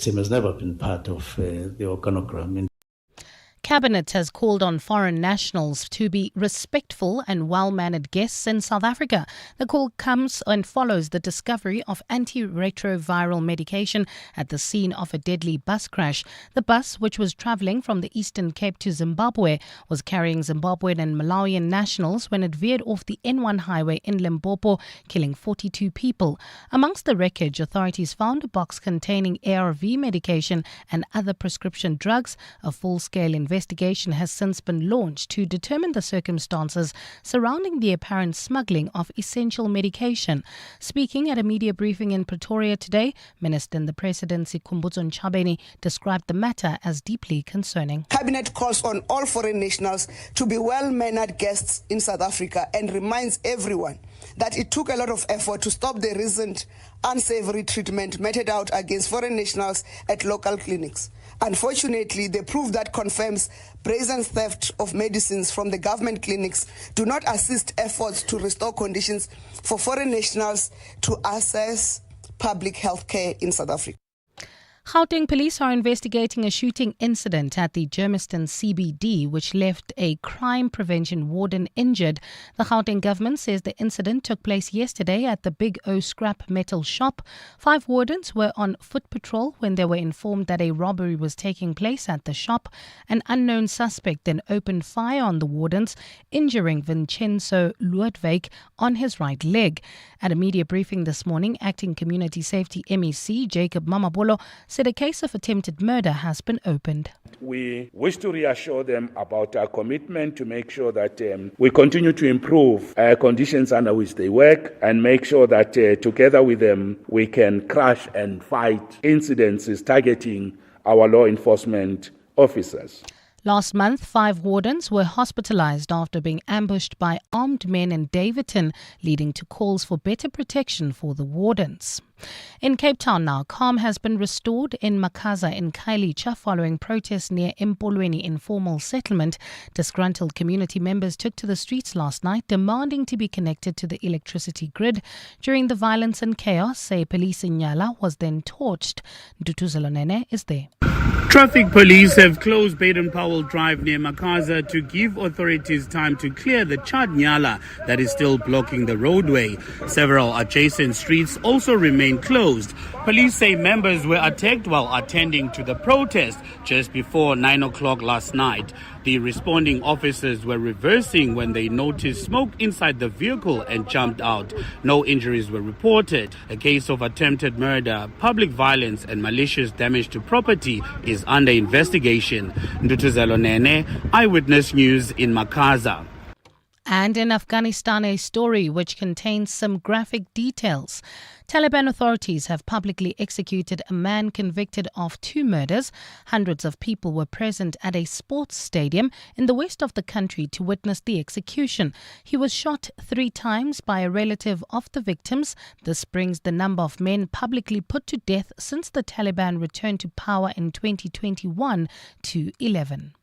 has never been part of the organogram. Cabinet has called on foreign nationals to be respectful and well-mannered guests in South Africa. The call comes and follows the discovery of antiretroviral medication at the scene of a deadly bus crash. The bus, which was travelling from the Eastern Cape to Zimbabwe, was carrying Zimbabwean and Malawian nationals when it veered off the N1 highway in Limpopo, killing 42 people. Amongst the wreckage, authorities found a box containing ARV medication and other prescription drugs. A full-scale investigation has since been launched to determine the circumstances surrounding the apparent smuggling of essential medication. Speaking at a media briefing in Pretoria today, Minister in the Presidency Khumbudzo Ntshavheni described the matter as deeply concerning. Cabinet calls on all foreign nationals to be well-mannered guests in South Africa and reminds everyone that it took a lot of effort to stop the recent unsavory treatment meted out against foreign nationals at local clinics. Unfortunately, the proof that confirms brazen theft of medicines from the government clinics do not assist efforts to restore conditions for foreign nationals to access public health care in South Africa. Gauteng police are investigating a shooting incident at the Germiston CBD which left a crime prevention warden injured. The Gauteng government says the incident took place yesterday at the Big O scrap metal shop. 5 wardens were on foot patrol when they were informed that a robbery was taking place at the shop. An unknown suspect then opened fire on the wardens, injuring Vincenzo Luedwijk on his right leg. At a media briefing this morning, Acting Community Safety MEC Jacob Mamabolo said a case of attempted murder has been opened. We wish to reassure them about our commitment to make sure that we continue to improve conditions under which they work and make sure that together with them we can crush and fight incidences targeting our law enforcement officers. Last month, 5 wardens were hospitalized after being ambushed by armed men in Davidton, leading to calls for better protection for the wardens. In Cape Town now, calm has been restored in Makaza in Khayelitsha following protests near Empolweni informal settlement. Disgruntled community members took to the streets last night demanding to be connected to the electricity grid. During the violence and chaos, a police Nyala was then torched. Dutuzelo Nene is there. Traffic police have closed Baden-Powell Drive near Makaza to give authorities time to clear the Chadnyala that is still blocking the roadway. Several adjacent streets also remain closed. Police say members were attacked while attending to the protest just before 9 o'clock last night. The responding officers were reversing when they noticed smoke inside the vehicle and jumped out. No injuries were reported. A case of attempted murder, public violence and malicious damage to property is under investigation. Ndutuzelo Nene, Eyewitness News in Makaza. And in Afghanistan, a story which contains some graphic details. Taliban authorities have publicly executed a man convicted of 2 murders. Hundreds of people were present at a sports stadium in the west of the country to witness the execution. He was shot 3 times by a relative of the victims. This brings the number of men publicly put to death since the Taliban returned to power in 2021 to 11.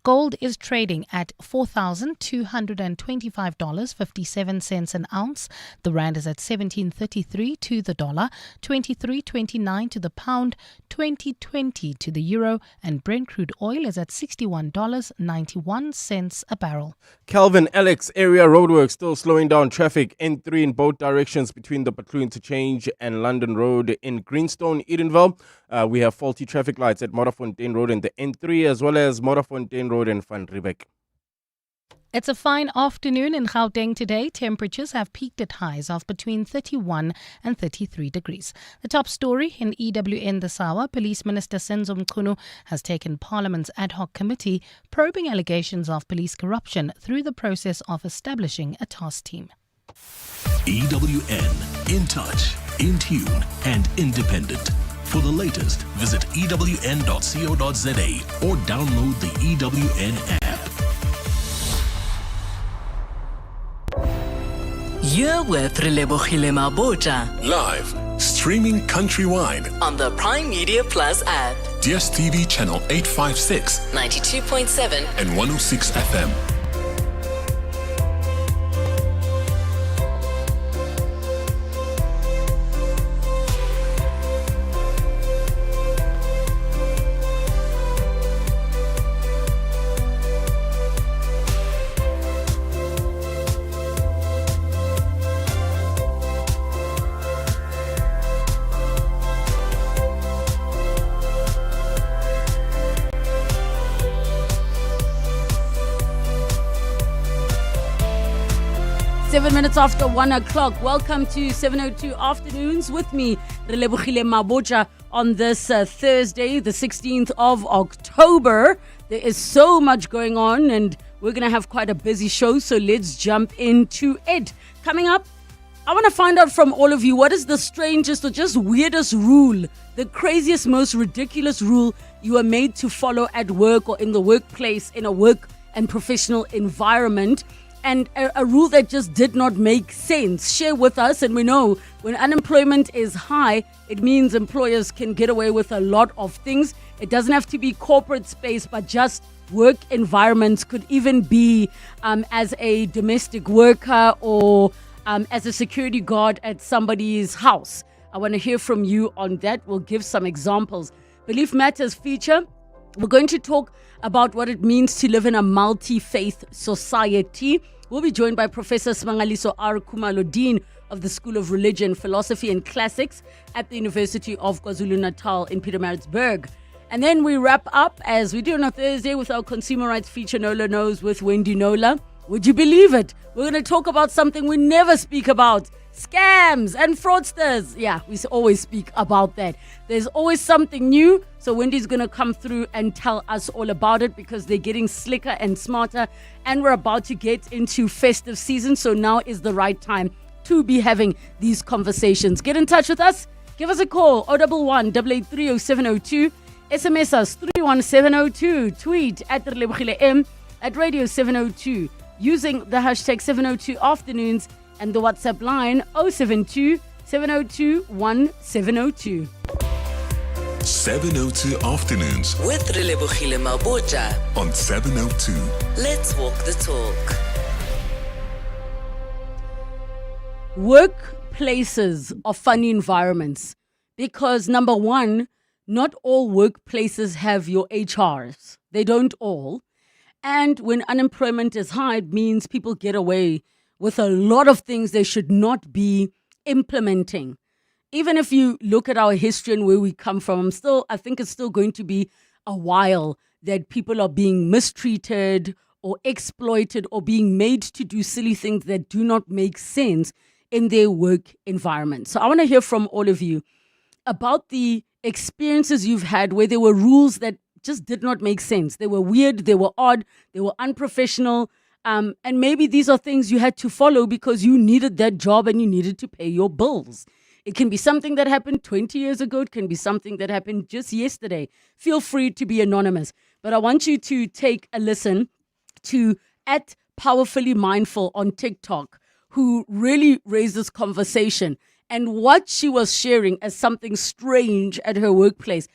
Gold is trading at $4,225.57 an ounce. The rand is at 17.33 to the dollar, 23.29 to the pound, 20.20 to the euro, and Brent crude oil is at $61.91 a barrel. Calvin Alex area roadworks still slowing down traffic N3 in both directions between the Butlu Interchange and London Road in Greenstone, Edenville. We have faulty traffic lights at Modderfontein Road and the N3 as well as Modderfontein Road and Van Riebeek. It's a fine afternoon in Gauteng today. Temperatures have peaked at highs of between 31 and 33 degrees. The top story in EWN this hour, Police Minister Senzo Mchunu has taken Parliament's ad hoc committee probing allegations of police corruption through the process of establishing a task team. EWN, in touch, in tune and independent. For the latest, visit ewn.co.za or download the EWN app. You're with Relebogile Mabotja. Live, streaming countrywide On the Prime Media Plus app. DSTV channel 856 92.7 and 106 FM. 7 minutes after 1 o'clock. Welcome to 7:02 Afternoons with me, Relebogile Mabotja, on this Thursday, the 16th of October. There is so much going on and we're going to have quite a busy show, so let's jump into it. Coming up, I want to find out from all of you, what is the strangest or just weirdest rule, the craziest, most ridiculous rule you are made to follow at work or in the workplace, in a work and professional environment, and a rule that just did not make sense. Share with us. And we know when unemployment is high, it means employers can get away with a lot of things. It doesn't have to be corporate space, but just work environments. Could even be as a domestic worker or as a security guard at somebody's house. I want to hear from you on that. We'll give some examples. Belief Matters feature. We're going to talk about what it means to live in a multi-faith society. We'll be joined by Professor Smangaliso R. Khumalo, Dean of the School of Religion, Philosophy and Classics at the University of KwaZulu-Natal in Pietermaritzburg. And then we wrap up, as we do on a Thursday, with our consumer rights feature, Nola Knows with Wendy Nola. Would you believe it? We're going to talk about something we never speak about. Scams and fraudsters. Yeah, we always speak about that. There's always something new. So Wendy's going to come through and tell us all about it because they're getting slicker and smarter. And we're about to get into festive season. So now is the right time to be having these conversations. Get in touch with us. Give us a call. 011 883 0702. SMS us 31702. Tweet at Relebogile M at Radio 702 using the hashtag 702 Afternoons. And the WhatsApp line 072 702 1702. 702 Afternoons With Relebogile Mabotja. on 702. Let's walk the talk. Workplaces are funny environments because, number one, not all workplaces have your HRs. They don't all. And when unemployment is high, it means people get away with a lot of things they should not be implementing. Even if you look at our history and where we come from, I think it's still going to be a while that people are being mistreated or exploited or being made to do silly things that do not make sense in their work environment. So I want to hear from all of you about the experiences you've had where there were rules that just did not make sense. They were weird, they were odd, they were unprofessional. And maybe these are things you had to follow because you needed that job and you needed to pay your bills. It can be something that happened 20 years ago. It can be something that happened just yesterday. Feel free to be anonymous. But I want you to take a listen to @PowerfullyMindful on TikTok, who really raised this conversation. And what she was sharing as something strange at her workplace,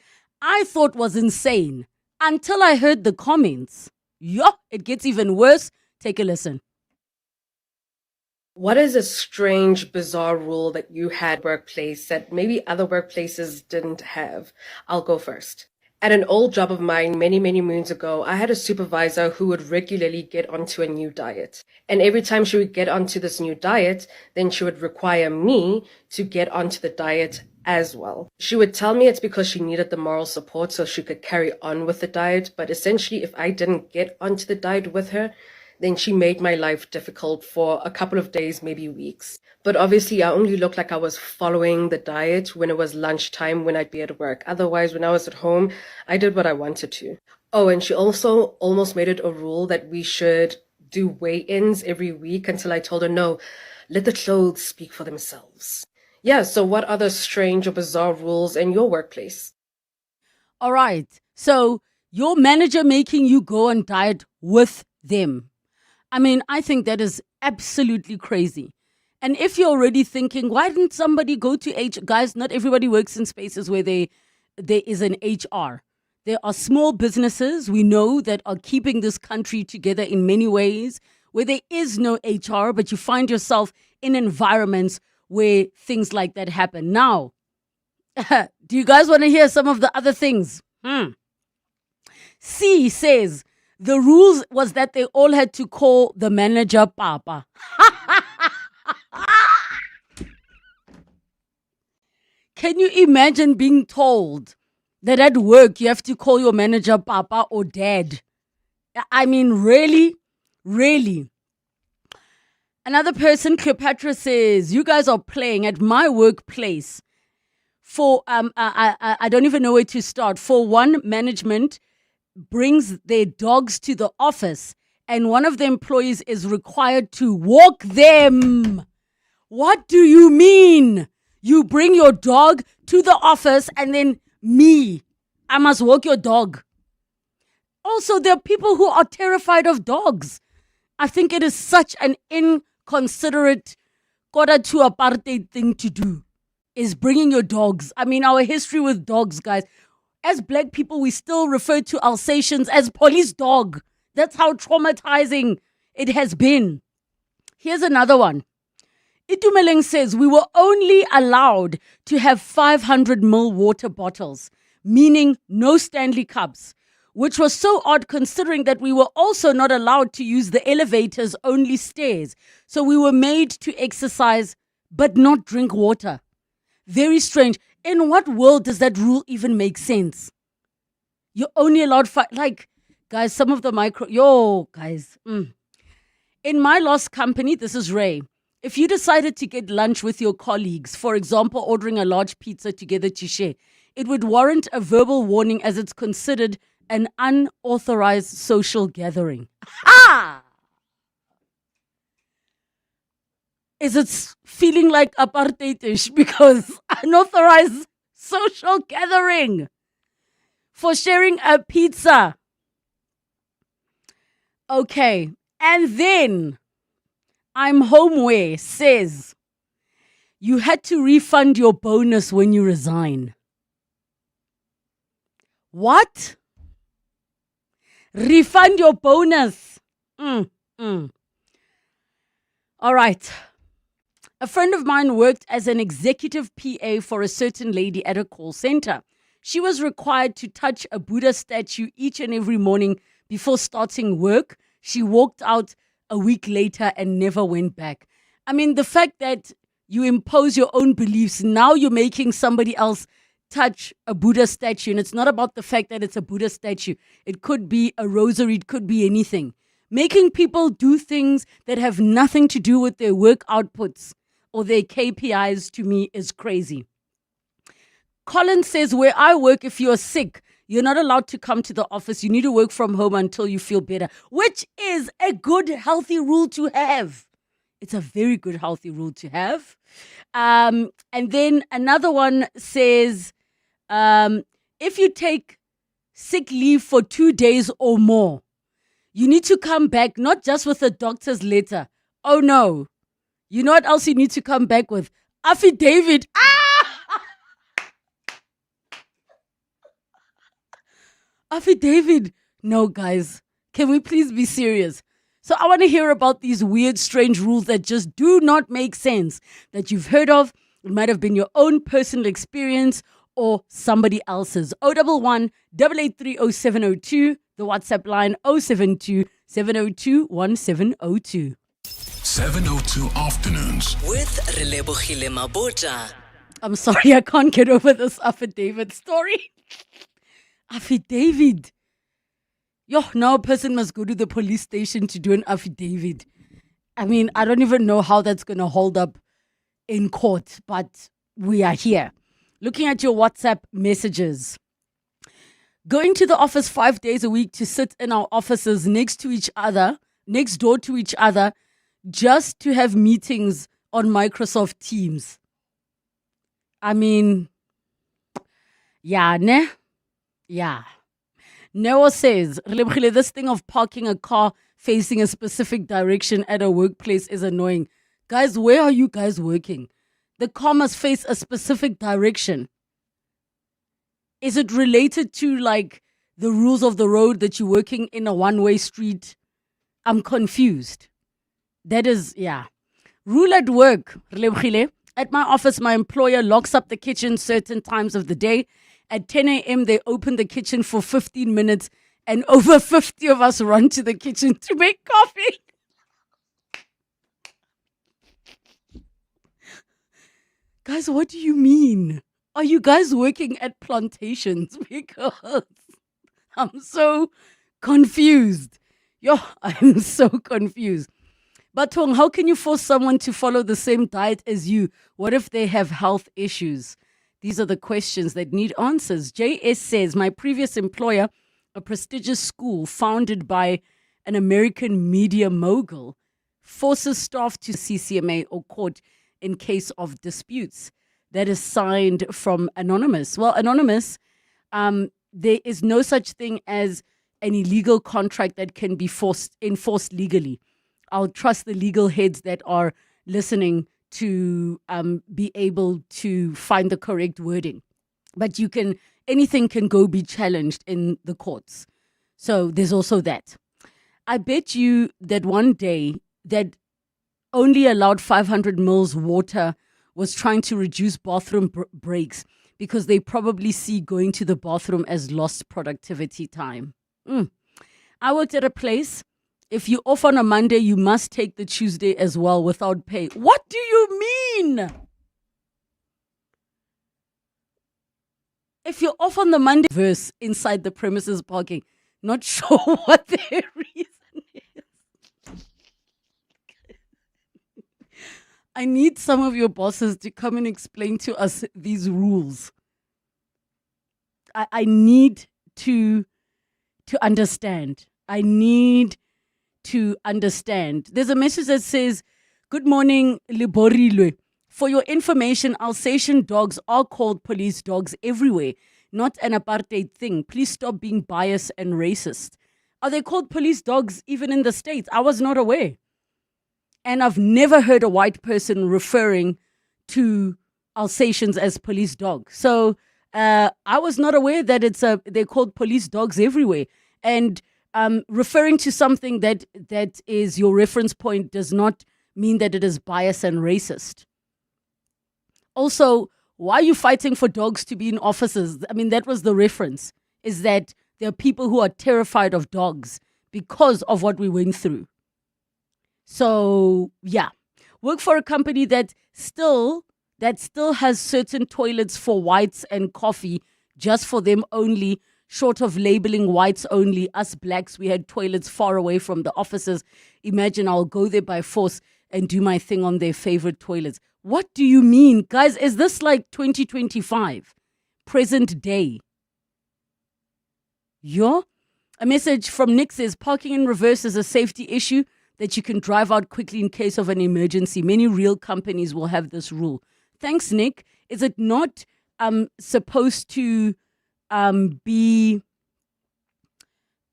I thought was insane until I heard the comments. It gets even worse. Take a listen. What is a strange, bizarre rule that you had workplace that maybe other workplaces didn't have? I'll go first. At an old job of mine many, many moons ago, I had a supervisor who would regularly get onto a new diet. And every time she would get onto this new diet, then she would require me to get onto the diet as well. She would tell me it's because she needed the moral support so she could carry on with the diet. But essentially, if I didn't get onto the diet with her, then she made my life difficult for a couple of days, maybe weeks. But obviously, I only looked like I was following the diet when it was lunchtime, when I'd be at work. Otherwise, when I was at home, I did what I wanted to. Oh, and she also almost made it a rule that we should do weigh-ins every week until I told her, no, let the clothes speak for themselves. Yeah, so what other strange or bizarre rules in your workplace? All right. So your manager making you go on diet with them. I mean, I think that is absolutely crazy. And if you're already thinking, why didn't somebody go to HR? Guys, not everybody works in spaces where there is an HR. There are small businesses we know that are keeping this country together in many ways, where there is no HR, but you find yourself in environments where things like that happen. Now, do you guys want to hear some of the other things? C says, the rules was that they all had to call the manager Papa. Can you imagine being told that at work you have to call your manager Papa or Dad? I mean, really? Really? Another person, Cleopatra, says, you guys are playing at my workplace. For I don't even know where to start. For one, management brings their dogs to the office and one of the employees is required to walk them. What do you mean? You bring your dog to the office and then I must walk your dog. Also, there are people who are terrified of dogs. I think it is such an inconsiderate, quarter to apartheid thing to do, is bringing your dogs. I mean, our history with dogs, guys. As black people, we still refer to Alsatians as police dog. That's how traumatizing it has been. Here's another one. Itumeleng says, we were only allowed to have 500 ml water bottles, meaning no Stanley Cups, which was so odd considering that we were also not allowed to use the elevators, only stairs. So we were made to exercise but not drink water. Very strange. In what world does that rule even make sense? You're only allowed guys, some of the guys. In my last company, this is Ray. If you decided to get lunch with your colleagues, for example, ordering a large pizza together to share, it would warrant a verbal warning as it's considered an unauthorized social gathering. Ha! Is it feeling like apartheidish because unauthorized social gathering for sharing a pizza? Okay, and then I'm Homeware says you had to refund your bonus when you resign. What? Refund your bonus. All right. A friend of mine worked as an executive PA for a certain lady at a call center. She was required to touch a Buddha statue each and every morning before starting work. She walked out a week later and never went back. I mean, the fact that you impose your own beliefs, now you're making somebody else touch a Buddha statue. And it's not about the fact that it's a Buddha statue. It could be a rosary. It could be anything. Making people do things that have nothing to do with their work outputs or their KPIs, to me, is crazy. Colin says, where I work, if you're sick, you're not allowed to come to the office. You need to work from home until you feel better, which is a good, healthy rule to have. It's a very good, healthy rule to have. And then another one says, if you take sick leave for 2 days or more, you need to come back, not just with a doctor's letter. Oh, no. You know what else you need to come back with? Affidavit. Affidavit. No, guys. Can we please be serious? So I want to hear about these weird, strange rules that just do not make sense, that you've heard of. It might have been your own personal experience or somebody else's. 011 883 0702. The WhatsApp line 072 702 1702. 702 Afternoons with Relebogile Mabotja. I'm sorry, I can't get over this affidavit story. Affidavit. Now a person must go to the police station to do an affidavit. I mean, I don't even know how that's going to hold up in court, but we are here. Looking at your WhatsApp messages. Going to the office 5 days a week to sit in our offices next door to each other, just to have meetings on Microsoft Teams. I mean, yeah, ne? Yeah. Noah says, this thing of parking a car facing a specific direction at a workplace is annoying. Guys, where are you guys working? The car must face a specific direction. Is it related to the rules of the road that you're working in a one-way street? I'm confused. That is, yeah. Rule at work. At my office, my employer locks up the kitchen certain times of the day. At 10 a.m., they open the kitchen for 15 minutes and over 50 of us run to the kitchen to make coffee. Guys, what do you mean? Are you guys working at plantations? Because I'm so confused. I'm so confused. But Tong, how can you force someone to follow the same diet as you? What if they have health issues? These are the questions that need answers. JS says, my previous employer, a prestigious school founded by an American media mogul, forces staff to CCMA or court in case of disputes. That is signed from Anonymous. Well, Anonymous, there is no such thing as an illegal contract that can be enforced legally. I'll trust the legal heads that are listening to be able to find the correct wording. But anything can go be challenged in the courts. So there's also that. I bet you that one day that only allowed 500 mils water was trying to reduce bathroom breaks because they probably see going to the bathroom as lost productivity time. I worked at a place. If you're off on a Monday, you must take the Tuesday as well without pay. What do you mean? If you're off on the Monday, verse inside the premises parking, not sure what their reason is. I need some of your bosses to come and explain to us these rules. I need to understand. I need to understand. There's a message that says, good morning, Liborilwe. For your information, Alsatian dogs are called police dogs everywhere, not an apartheid thing. Please stop being biased and racist. Are they called police dogs even in the States? I was not aware. And I've never heard a white person referring to Alsatians as police dogs. So I was not aware that they're called police dogs everywhere. And referring to something that is your reference point does not mean that it is biased and racist. Also, why are you fighting for dogs to be in offices? I mean, that was the reference, is that there are people who are terrified of dogs because of what we went through. So, yeah. Work for a company that still has certain toilets for whites and coffee just for them only, short of labeling whites only. Us blacks, we had toilets far away from the offices. Imagine I'll go there by force and do my thing on their favorite toilets. What do you mean? Guys, is this like 2025? Present day? Yeah? A message from Nick says, parking in reverse is a safety issue that you can drive out quickly in case of an emergency. Many real companies will have this rule. Thanks, Nick. Is it not supposed to be,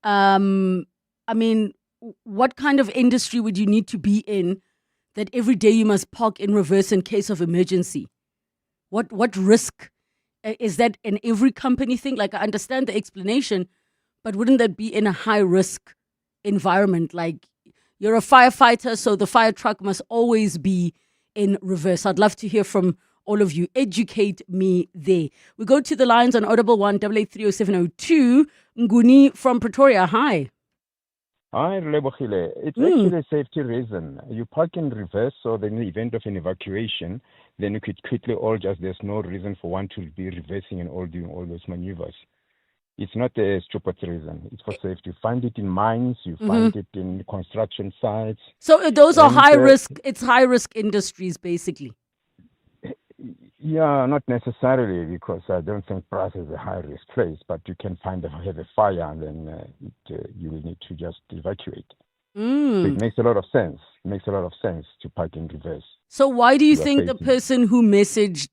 I mean, what kind of industry would you need to be in that every day you must park in reverse in case of emergency? What risk? Is that in every company thing? Like, I understand the explanation, but wouldn't that be in a high risk environment? Like, you're a firefighter, so the fire truck must always be in reverse. I'd love to hear from all of you. Educate me there. We go to the lines on Audible 1-883-0702. Nguni from Pretoria. Hi. Hi, Relebogile. It's actually a safety reason. You park in reverse, so in the event of an evacuation, then you could quickly all just, there's no reason for one to be reversing and all doing all those maneuvers. It's not a stupid reason. It's for safety. You find it in mines, you find it in construction sites. So those are high risk, it's high risk industries, basically. Yeah, not necessarily, because I don't think Brass is a high-risk place, but you can have a fire and then you will need to just evacuate. So it makes a lot of sense. It makes a lot of sense to park in reverse. So why do you think the person who messaged,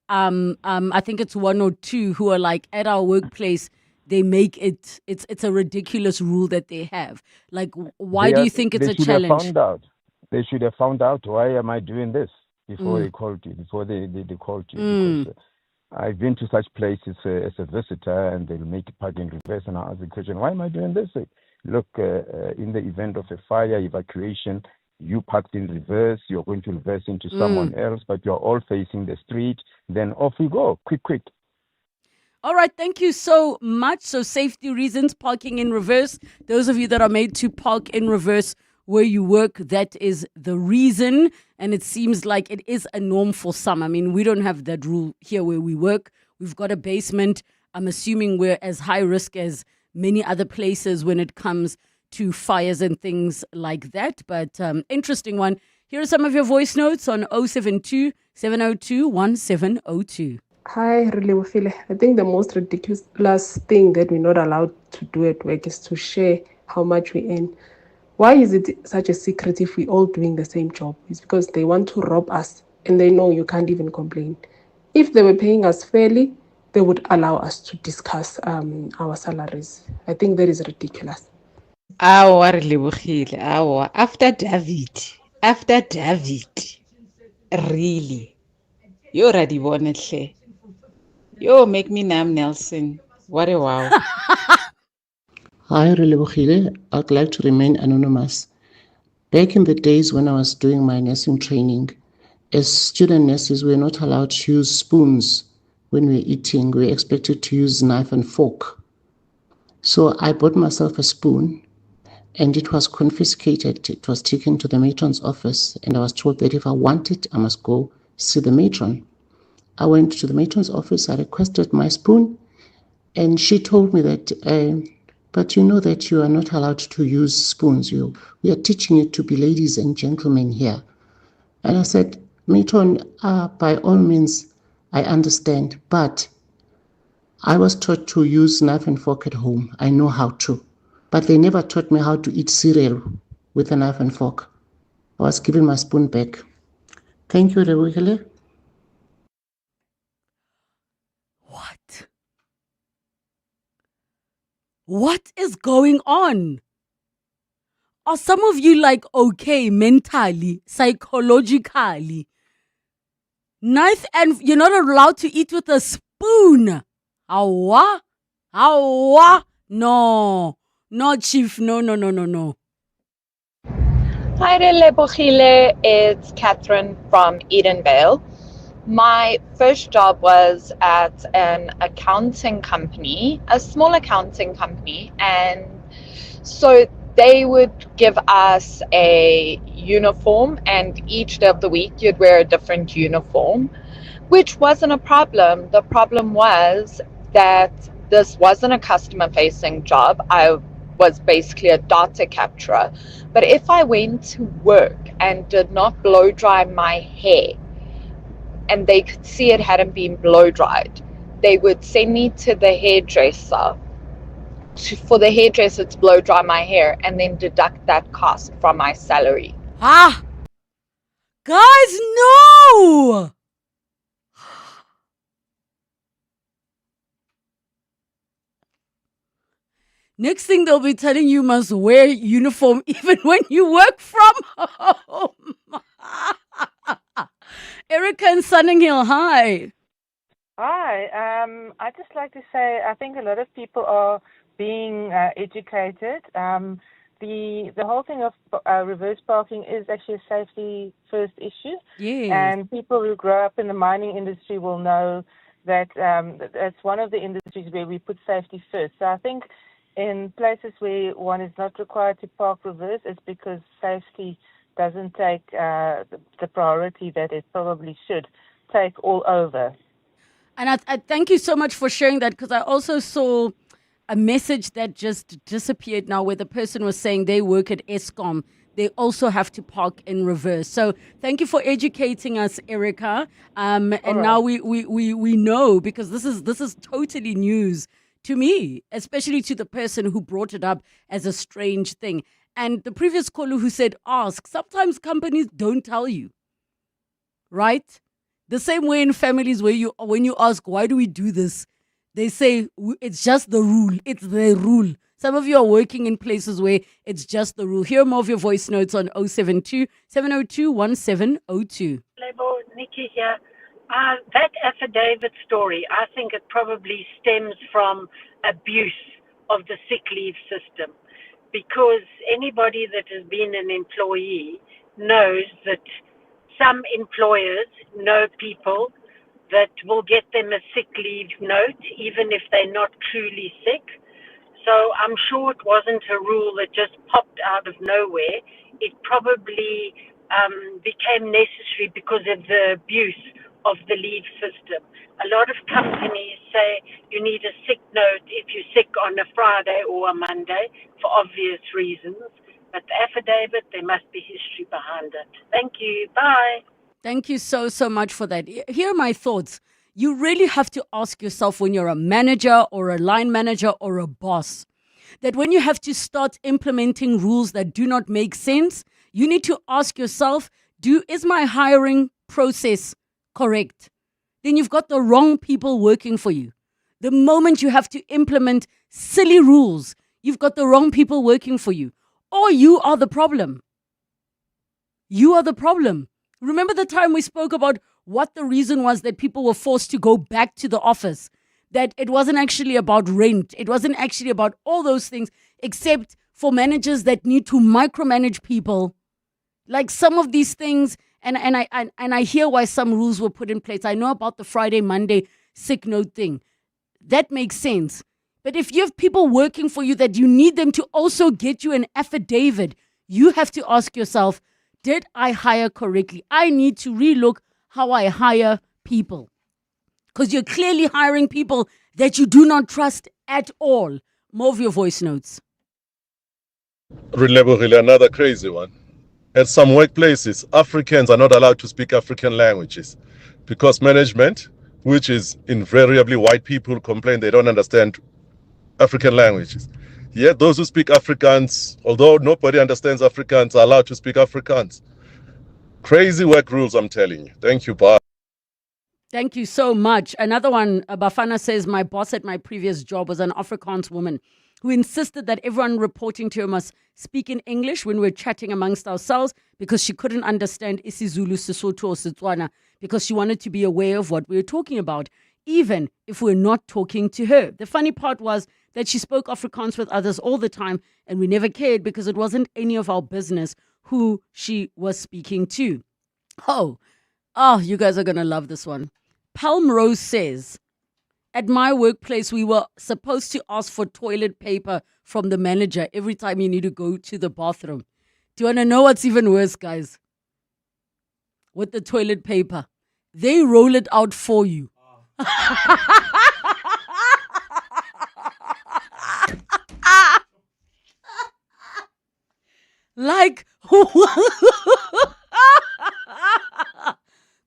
I think it's one or two, who are like, at our workplace, they make it's a ridiculous rule that they have? Like, why do you think it's a challenge? They should have found out, why am I doing this? Before they called you, before they called you. Because I've been to such places as a visitor, and they'll make it park in reverse, and I ask the question, why am I doing this? Look, in the event of a fire evacuation, you parked in reverse, you're going to reverse into someone else, but you're all facing the street, then off you go, quick. All right, thank you so much. So safety reasons, parking in reverse. Those of you that are made to park in reverse where you work, that is the reason. And it seems like it is a norm for some. I mean, we don't have that rule here where we work. We've got a basement. I'm assuming we're as high risk as many other places when it comes to fires and things like that. But interesting one. Here are some of your voice notes on 072 702 1702. Hi, Relebogile. I think the most ridiculous thing that we're not allowed to do at work is to share how much we earn. Why is it such a secret if we're all doing the same job? It's because they want to rob us and they know you can't even complain. If they were paying us fairly, they would allow us to discuss our salaries. I think that is ridiculous. Awa Relebogile, awa. After David, really. You're already born hle. Yo, make me Nam Nelson. What a wow. Hi, Relebogile. I'd like to remain anonymous. Back in the days when I was doing my nursing training, as student nurses, we were not allowed to use spoons when we were eating. We were expected to use knife and fork. So I bought myself a spoon, and it was confiscated. It was taken to the matron's office, and I was told that if I want it, I must go see the matron. I went to the matron's office, I requested my spoon, and she told me that, but you know that you are not allowed to use spoons. We are teaching you to be ladies and gentlemen here. And I said, matron, by all means, I understand, but I was taught to use knife and fork at home. I know how to. But they never taught me how to eat cereal with a knife and fork. I was given my spoon back. Thank you, Relebogile. What is going on? Are some of you like okay mentally, psychologically? Knife and you're not allowed to eat with a spoon. Awa? No. No, Chief. No. Hi, Relebogile. It's Catherine from Edenvale. My first job was at an accounting company, a small accounting company, and so they would give us a uniform, and each day of the week you'd wear a different uniform, which wasn't a problem. The problem was that this wasn't a customer-facing job. I was basically a data capturer. But if I went to work and did not blow dry my hair, and they could see it hadn't been blow dried, they would send me to the hairdresser for the hairdresser to blow dry my hair and then deduct that cost from my salary. Guys, no! Next thing they'll be telling you must wear uniform even when you work from home. Erica in Sunninghill, hi. Hi. I'd just like to say I think a lot of people are being educated. The whole thing of reverse parking is actually a safety first issue. Yes. And people who grow up in the mining industry will know that it's one of the industries where we put safety first. So I think in places where one is not required to park reverse, it's because safety doesn't take the priority that it probably should take all over. And I thank you so much for sharing that, because I also saw a message that just disappeared now where the person was saying they work at Eskom. They also have to park in reverse. So thank you for educating us, Erica. And right. Now we know, because this is totally news to me, especially to the person who brought it up as a strange thing. And the previous caller who said ask, sometimes companies don't tell you, right? The same way in families where when you ask, why do we do this? They say, it's just the rule. It's the rule. Some of you are working in places where it's just the rule. Hear more of your voice notes on 072 702 1702. Lebo, Nikki here. That affidavit story, I think it probably stems from abuse of the sick leave system, because anybody that has been an employee knows that some employers know people that will get them a sick leave note, even if they're not truly sick. So I'm sure it wasn't a rule that just popped out of nowhere. It probably became necessary because of the abuse of the leave system. A lot of companies say you need a sick note if you're sick on a Friday or a Monday for obvious reasons. But the affidavit, there must be history behind it. Thank you. Bye. Thank you so much for that. Here are my thoughts. You really have to ask yourself when you're a manager or a line manager or a boss, that when you have to start implementing rules that do not make sense, you need to ask yourself, is my hiring process correct? Then you've got the wrong people working for you. The moment you have to implement silly rules, you've got the wrong people working for you. Or you are the problem. You are the problem. Remember the time we spoke about what the reason was that people were forced to go back to the office? That it wasn't actually about rent. It wasn't actually about all those things, except for managers that need to micromanage people. Like some of these things, and I hear why some rules were put in place. I know about the Friday, Monday sick note thing. That makes sense. But if you have people working for you that you need them to also get you an affidavit, you have to ask yourself, did I hire correctly? I need to relook how I hire people. Because you're clearly hiring people that you do not trust at all. More of your voice notes. Relebogile, another crazy one. At some workplaces, Africans are not allowed to speak African languages because management, which is invariably white people, complain they don't understand African languages. Yet those who speak Afrikaans, although nobody understands Afrikaans, are allowed to speak Afrikaans. Crazy work rules, I'm telling you. Thank you, bye. Thank you so much. Another one, Bafana says, my boss at my previous job was an Afrikaans woman who insisted that everyone reporting to her must speak in English when we're chatting amongst ourselves because she couldn't understand isiZulu, Sesotho, or Setswana because she wanted to be aware of what we were talking about, even if we're not talking to her. The funny part was that she spoke Afrikaans with others all the time and we never cared because it wasn't any of our business who she was speaking to. Oh, you guys are going to love this one. Palm Rose says, at my workplace, we were supposed to ask for toilet paper from the manager every time you need to go to the bathroom. Do you want to know what's even worse, guys? With the toilet paper, they roll it out for you. Like,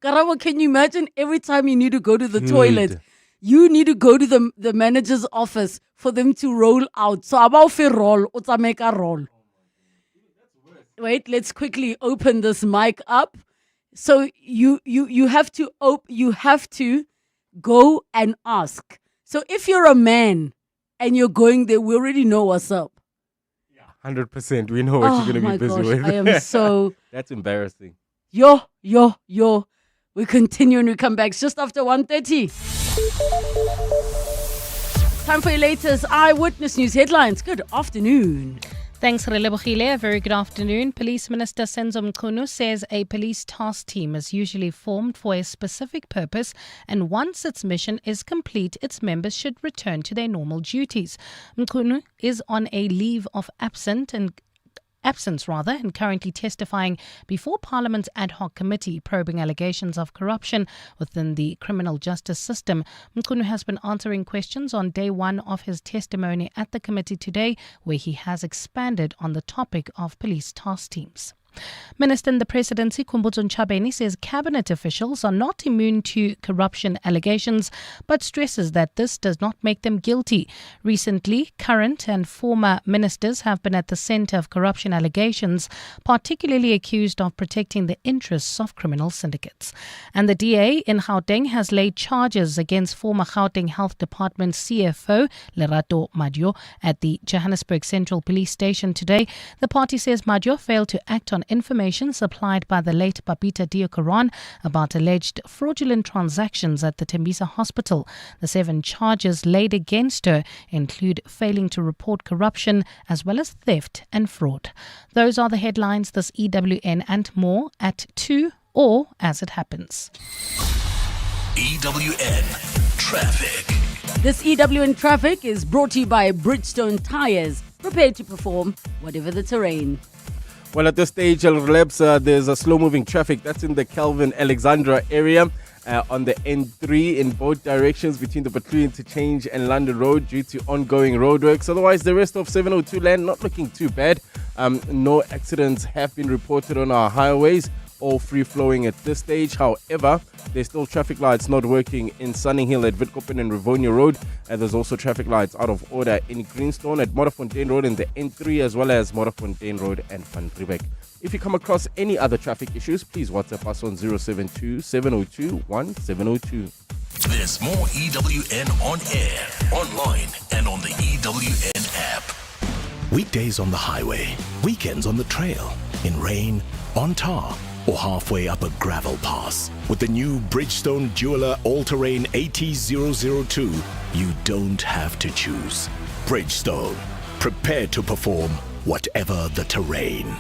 Karabo, can you imagine every time you need to go to the toilet, you need to go to the manager's office for them to roll out. So about roll, make a roll. Wait, let's quickly open this mic up. So you have to go and ask. So if you're a man and you're going there, we already know what's up. 100%. We know what you're going to be busy with. I am so... That's embarrassing. Yo. We continue and we come back just after 1:30. Time for your latest Eyewitness News headlines. Good afternoon. Thanks, Relebogile. A very good afternoon. Police Minister Senzo Mchunu says a police task team is usually formed for a specific purpose, and once its mission is complete, its members should return to their normal duties. Mchunu is on a leave of absence and currently testifying before Parliament's ad hoc committee probing allegations of corruption within the criminal justice system. Mchunu has been answering questions on day one of his testimony at the committee today, where he has expanded on the topic of police task teams. Minister in the Presidency, Khumbudzo Ntshabeni, says cabinet officials are not immune to corruption allegations, but stresses that this does not make them guilty. Recently, current and former ministers have been at the centre of corruption allegations, particularly accused of protecting the interests of criminal syndicates. And the DA in Gauteng has laid charges against former Gauteng Health Department CFO Lerato Madio at the Johannesburg Central Police Station today. The party says Madio failed to act on information supplied by the late Papita Diakoran about alleged fraudulent transactions at the Tembisa Hospital. The 7 charges laid against her include failing to report corruption as well as theft and fraud. Those are the headlines this EWN and more at 2 or as it happens. EWN Traffic. This EWN Traffic is brought to you by Bridgestone Tires. Prepared to perform whatever the terrain. Well, at this stage, there's a slow-moving traffic. That's in the Calvin Alexandra area. on the N3 in both directions between the Bethlehem Interchange and London Road due to ongoing roadworks. Otherwise, the rest of 702 land not looking too bad. No accidents have been reported on our highways, all free-flowing at this stage. However, there's still traffic lights not working in Sunninghill at Witkoppen and Rivonia Road, and there's also traffic lights out of order in Greenstone at Modderfontein Road and the N3, as well as Modderfontein Road and Van Riebeek. If you come across any other traffic issues, please WhatsApp us on 072 702 1702. There's more EWN on air, online, and on the EWN app. Weekdays on the highway, weekends on the trail, in rain, on tar, or halfway up a gravel pass. With the new Bridgestone Jeweler All-Terrain AT002, you don't have to choose. Bridgestone, prepared to perform whatever the terrain.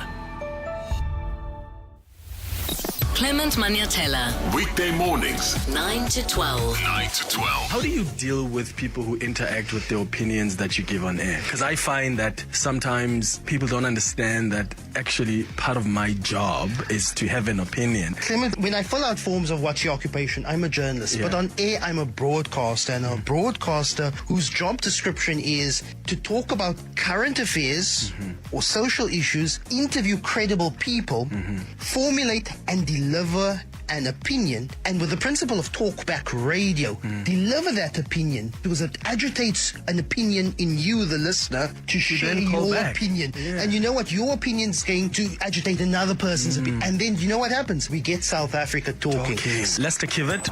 Clement Maniatella. Weekday mornings, 9 to 12. 9 to 12. How do you deal with people who interact with the opinions that you give on air? Because I find that sometimes people don't understand that actually part of my job is to have an opinion. Clement, when I fill out forms of what's your occupation, I'm a journalist. Yeah. But on air, I'm a broadcaster. And a broadcaster whose job description is to talk about current affairs or social issues, interview credible people, formulate and deliver an opinion, and with the principle of talkback radio, deliver that opinion because it agitates an opinion in you, the listener, to share your opinion. Yeah. And you know what? Your opinion's going to agitate another person's opinion. And then you know what happens? We get South Africa talking. Lester Kivet.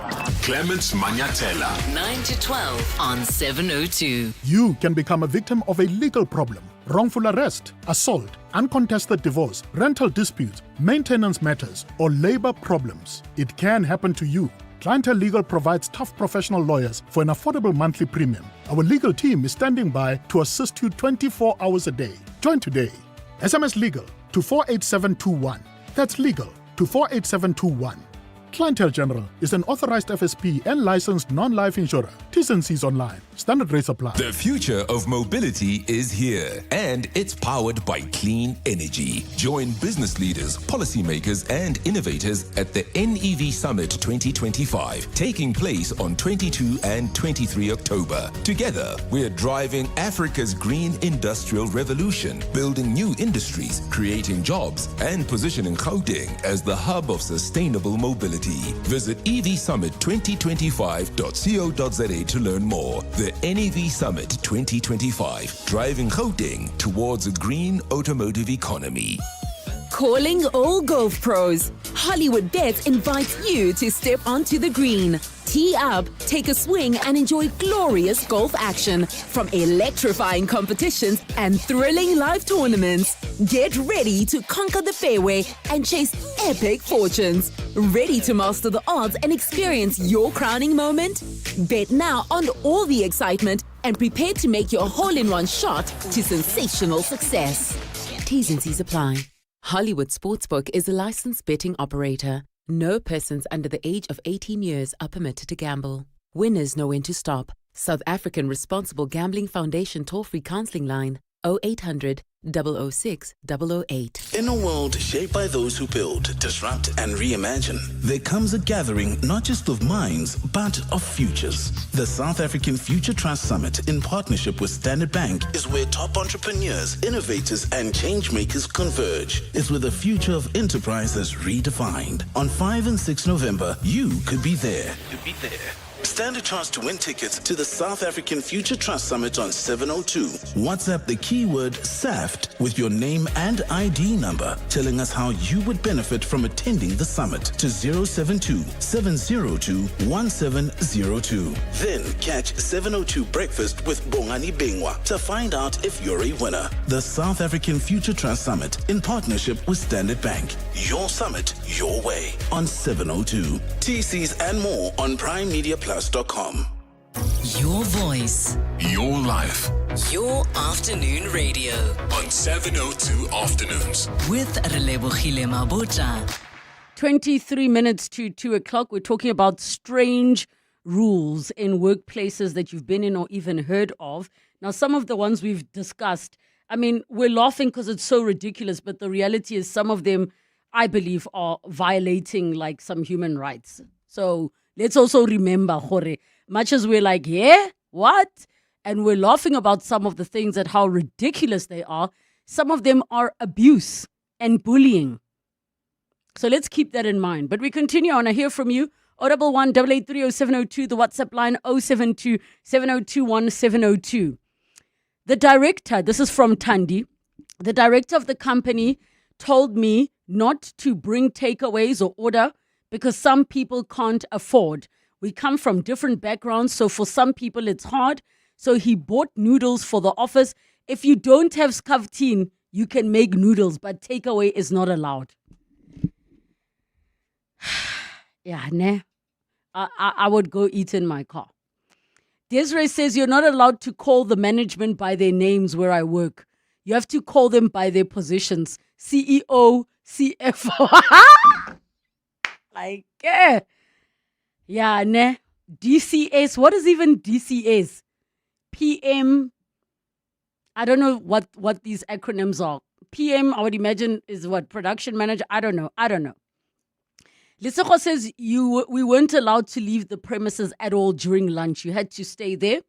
Clement Maniatella. 9 to 12 on 702. You can become a victim of a legal problem. Wrongful arrest, assault, uncontested divorce, rental disputes, maintenance matters, or labor problems. It can happen to you. Clientele Legal provides tough professional lawyers for an affordable monthly premium. Our legal team is standing by to assist you 24 hours a day. Join today. SMS Legal to 48721. That's legal to 48721. Clientele General is an authorized FSP and licensed non-life insurer. T's and C's online. Standard rates apply. The future of mobility is here, and it's powered by clean energy. Join business leaders, policymakers, and innovators at the NEV Summit 2025, taking place on 22 and 23 October. Together, we're driving Africa's green industrial revolution, building new industries, creating jobs, and positioning Gauteng as the hub of sustainable mobility. Visit evsummit2025.co.za to learn more. The NEV Summit 2025, driving Gauteng towards a green automotive economy. Calling all golf pros. Hollywood Bets invites you to step onto the green. Tee up, take a swing, and enjoy glorious golf action from electrifying competitions and thrilling live tournaments. Get ready to conquer the fairway and chase epic fortunes. Ready to master the odds and experience your crowning moment? Bet now on all the excitement and prepare to make your hole-in-one shot to sensational success. T's and C's apply. Hollywood Sportsbook is a licensed betting operator. No persons under the age of 18 years are permitted to gamble. Winners know when to stop. South African Responsible Gambling Foundation toll-free counseling line 0800 006 008. In a world shaped by those who build, disrupt, and reimagine, there comes a gathering not just of minds, but of futures. The South African Future Trust Summit, in partnership with Standard Bank, is where top entrepreneurs, innovators, and change makers converge. It's where the future of enterprise is redefined. On 5 and 6 November, you could be there. Stand a chance to win tickets to the South African Future Trust Summit on 702. WhatsApp the keyword SAFT with your name and ID number, telling us how you would benefit from attending the summit to 072-702-1702. Then catch 702 Breakfast with Bongani Bingwa to find out if you're a winner. The South African Future Trust Summit, in partnership with Standard Bank. Your summit, your way on 702. TCs and more on PrimeMediaPlus.com. Your voice. Your life. Your afternoon radio. On 702 Afternoons. With Relebogile Mabotja. 23 minutes to 2 o'clock. We're talking about strange rules in workplaces that you've been in or even heard of. Now, some of the ones we've discussed, I mean, we're laughing because it's so ridiculous, but the reality is some of them, I believe, are violating like some human rights. So let's also remember, Jorge, much as we're like, yeah, what? And we're laughing about some of the things and how ridiculous they are, some of them are abuse and bullying. So let's keep that in mind. But we continue on. I hear from you. 011 883 0702, the WhatsApp line 072 702 1702. The director, this is from Tandi, the director of the company told me not to bring takeaways or order because some people can't afford. We come from different backgrounds, so for some people it's hard. So he bought noodles for the office. If you don't have skavteen, you can make noodles, but takeaway is not allowed. Yeah, ne? I would go eat in my car. Desiree says you're not allowed to call the management by their names where I work. You have to call them by their positions. CEO, CFO. Like, yeah, ne? DCS. What is even DCS? PM. I don't know what these acronyms are. PM, I would imagine, is what? Production manager? I don't know. Liseko says we weren't allowed to leave the premises at all during lunch. You had to stay there.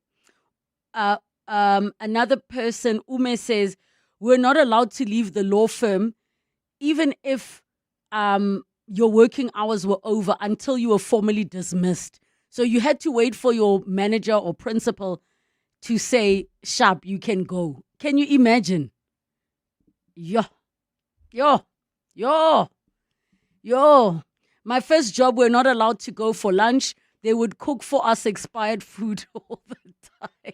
Another person, Ume, says we're not allowed to leave the law firm even if your working hours were over until you were formally dismissed. So you had to wait for your manager or principal to say, sharp, you can go. Can you imagine? Yo. My first job, we're not allowed to go for lunch. They would cook for us expired food all the time.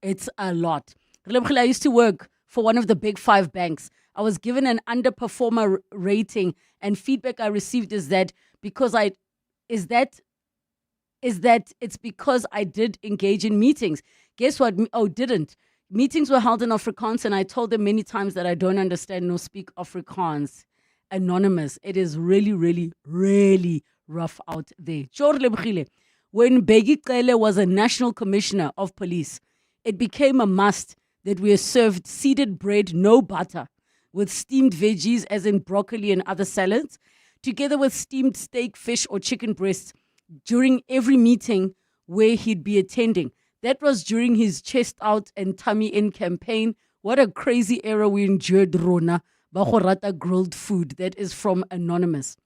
It's a lot. I used to work for one of the big 5 banks. I was given an underperformer rating, and feedback I received is that it's because I did engage in meetings. Guess what? Didn't. Meetings were held in Afrikaans, and I told them many times that I don't understand nor speak Afrikaans. Anonymous. It is really, really, really rough out there. When Begi Cele was a national commissioner of police, it became a must that we are served seeded bread, no butter, with steamed veggies as in broccoli and other salads, together with steamed steak, fish or chicken breasts during every meeting where he'd be attending. That was during his chest out and tummy in campaign. What a crazy era we endured, Rona. Bahorata grilled food. That is from Anonymous.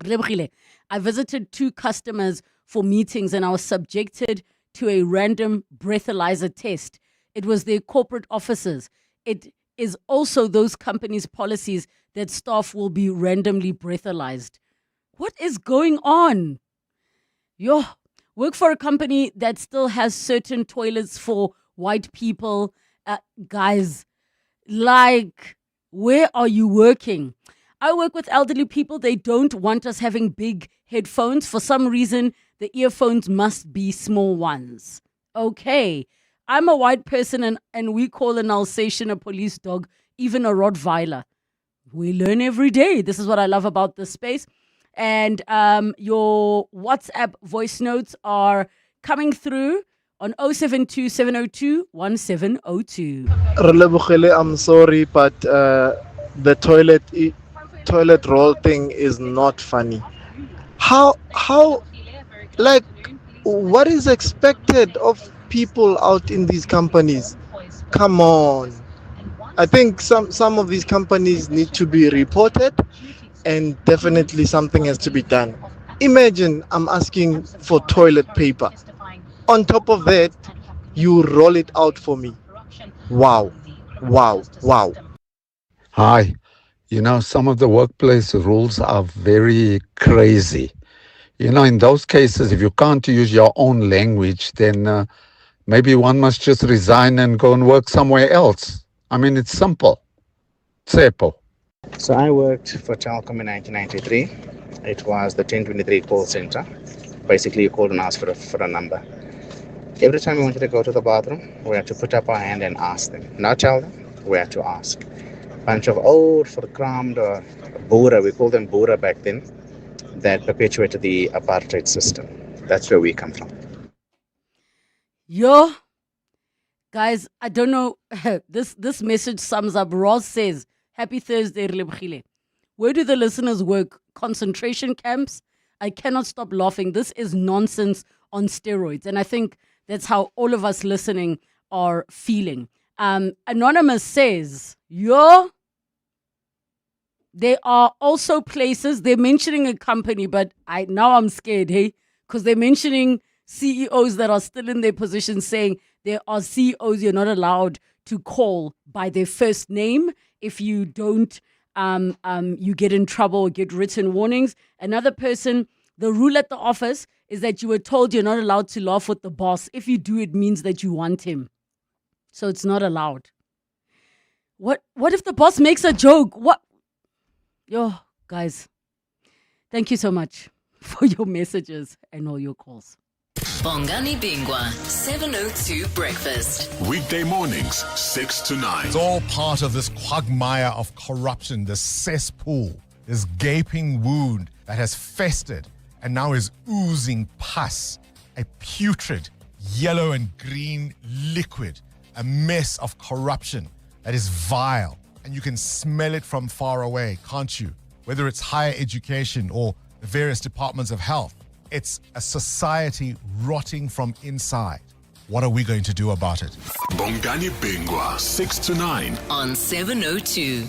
I visited 2 customers for meetings and I was subjected to a random breathalyzer test. It was their corporate offices. It is also those companies' policies that staff will be randomly breathalyzed. What is going on? Work for a company that still has certain toilets for white people. Guys, like, where are you working? I work with elderly people. They don't want us having big headphones. For some reason, the earphones must be small ones. Okay. I'm a white person and we call an Alsatian a police dog, even a Rottweiler. We learn every day. This is what I love about this space. And your WhatsApp voice notes are coming through on 072 702 1702. Relebogile, I'm sorry, but the toilet roll thing is not funny. How like what is expected of people out in these companies? Come on. I think some of these companies need to be reported, and definitely something has to be done. Imagine I'm asking for toilet paper. On top of that, you roll it out for me. Wow. Hi. Some of the workplace rules are very crazy. In those cases, if you can't use your own language, then maybe one must just resign and go and work somewhere else. I mean, it's simple. Tsepo. So I worked for Telkom in 1993. It was the 1023 call center. Basically, you called and asked for a number. Every time we wanted to go to the bathroom, we had to put up our hand and ask them. Not tell them, we had to ask. Bunch of old, verkramd, boere, we called them boere back then, that perpetuated the apartheid system. That's where we come from. Guys, I don't know. This message sums up. Ross says, Happy Thursday, Relebogile. Where do the listeners work? concentration camps. I cannot stop laughing. This is nonsense on steroids. And I think that's how all of us listening are feeling. Anonymous says, there are also places, they're mentioning a company, but now I'm scared, hey, because they're mentioning CEOs that are still in their position, saying there are CEOs you're not allowed to call by their first name. If you don't, you get in trouble or get written warnings. Another person, the rule at the office is that you were told you're not allowed to laugh with the boss. If you do, it means that you want him. So it's not allowed. What if the boss makes a joke? What? Guys, thank you so much for your messages and all your calls. Bongani Bingwa, 702 Breakfast. Weekday mornings, 6 to 9. It's all part of this quagmire of corruption, this cesspool, this gaping wound that has festered and now is oozing pus, a putrid yellow and green liquid, a mess of corruption that is vile. And you can smell it from far away, can't you? Whether it's higher education or the various departments of health, it's a society rotting from inside. What are we going to do about it? Bongani Bingwa, 6 to 9. On 702.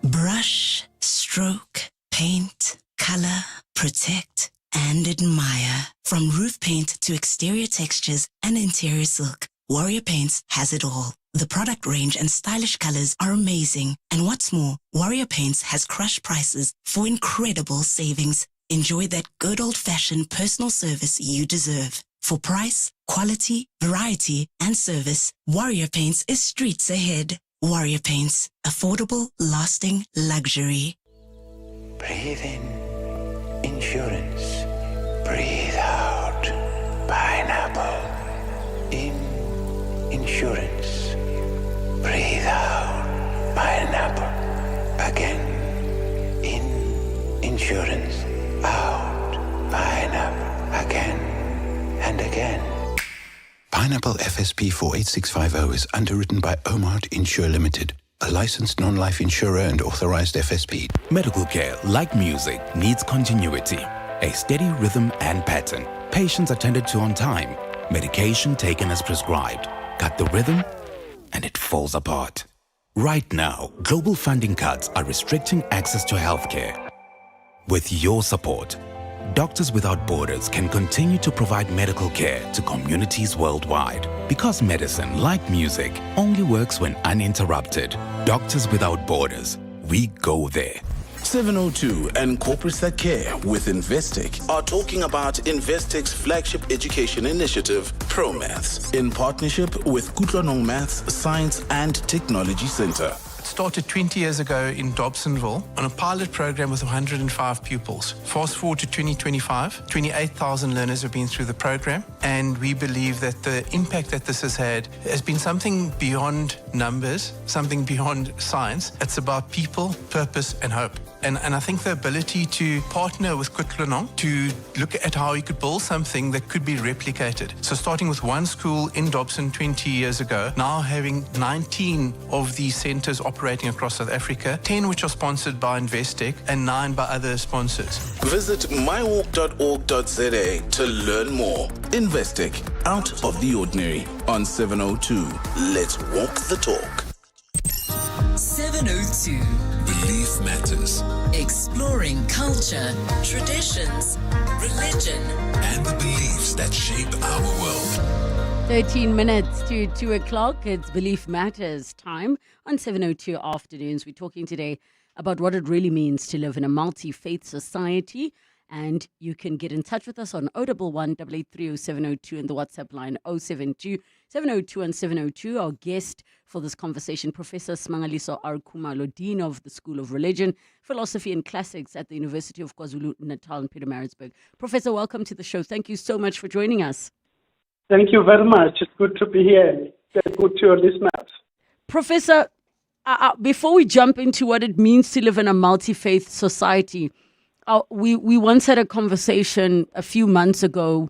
Brush, stroke, paint, color, protect, and admire. From roof paint to exterior textures and interior silk, Warrior Paints has it all. The product range and stylish colors are amazing. And what's more, Warrior Paints has crushed prices for incredible savings. Enjoy that good old-fashioned personal service you deserve. For price, quality, variety, and service, Warrior Paints is streets ahead. Warrior Paints. Affordable, lasting luxury. Breathe in. Insurance. Breathe out. Pineapple. In. Insurance. Breathe out. Pineapple. Again. In. Insurance. Out. Pineapple. Again. And again. Pineapple FSP 48650 is underwritten by Omart Insure Limited, a licensed non-life insurer and authorized FSP. Medical care, like music, needs continuity, a steady rhythm and pattern. Patients attended to on time, medication taken as prescribed. Cut the rhythm, and it falls apart. Right now, global funding cuts are restricting access to healthcare. With your support, Doctors Without Borders can continue to provide medical care to communities worldwide. Because medicine, like music, only works when uninterrupted. Doctors Without Borders, we go there. 702 and corporates that care with Investec are talking about Investec's flagship education initiative, ProMaths, in partnership with Kutlwanong Maths, Science and Technology Center. Started 20 years ago in Dobsonville on a pilot program with 105 pupils. Fast forward to 2025, 28,000 learners have been through the program, and we believe that the impact that this has had has been something beyond numbers, something beyond science. It's about people, purpose, and hope. And I think the ability to partner with Kutlwanong to look at how you could build something that could be replicated. So starting with one school in Dobson 20 years ago, now having 19 of these centers operating across South Africa, 10 which are sponsored by Investec and 9 by other sponsors. Visit mywalk.org.za to learn more. Investec, out of the ordinary on 702. Let's walk the talk. 702. Belief matters. Exploring culture, traditions, religion, and the beliefs that shape our world. 13 minutes to 2 o'clock. It's Belief Matters time on 702 Afternoons. We're talking today about what it really means to live in a multi-faith society. And you can get in touch with us on 011 883 0702 and the WhatsApp line 072 702 and 702. Our guest for this conversation, Professor Smangaliso R. Khumalo, Dean of the School of Religion, Philosophy and Classics at the University of KwaZulu-Natal in Pietermaritzburg. Professor, welcome to the show. Thank you so much for joining us. Thank you very much. It's good to be here. Good to your listeners. Professor, before we jump into what it means to live in a multi-faith society, we once had a conversation a few months ago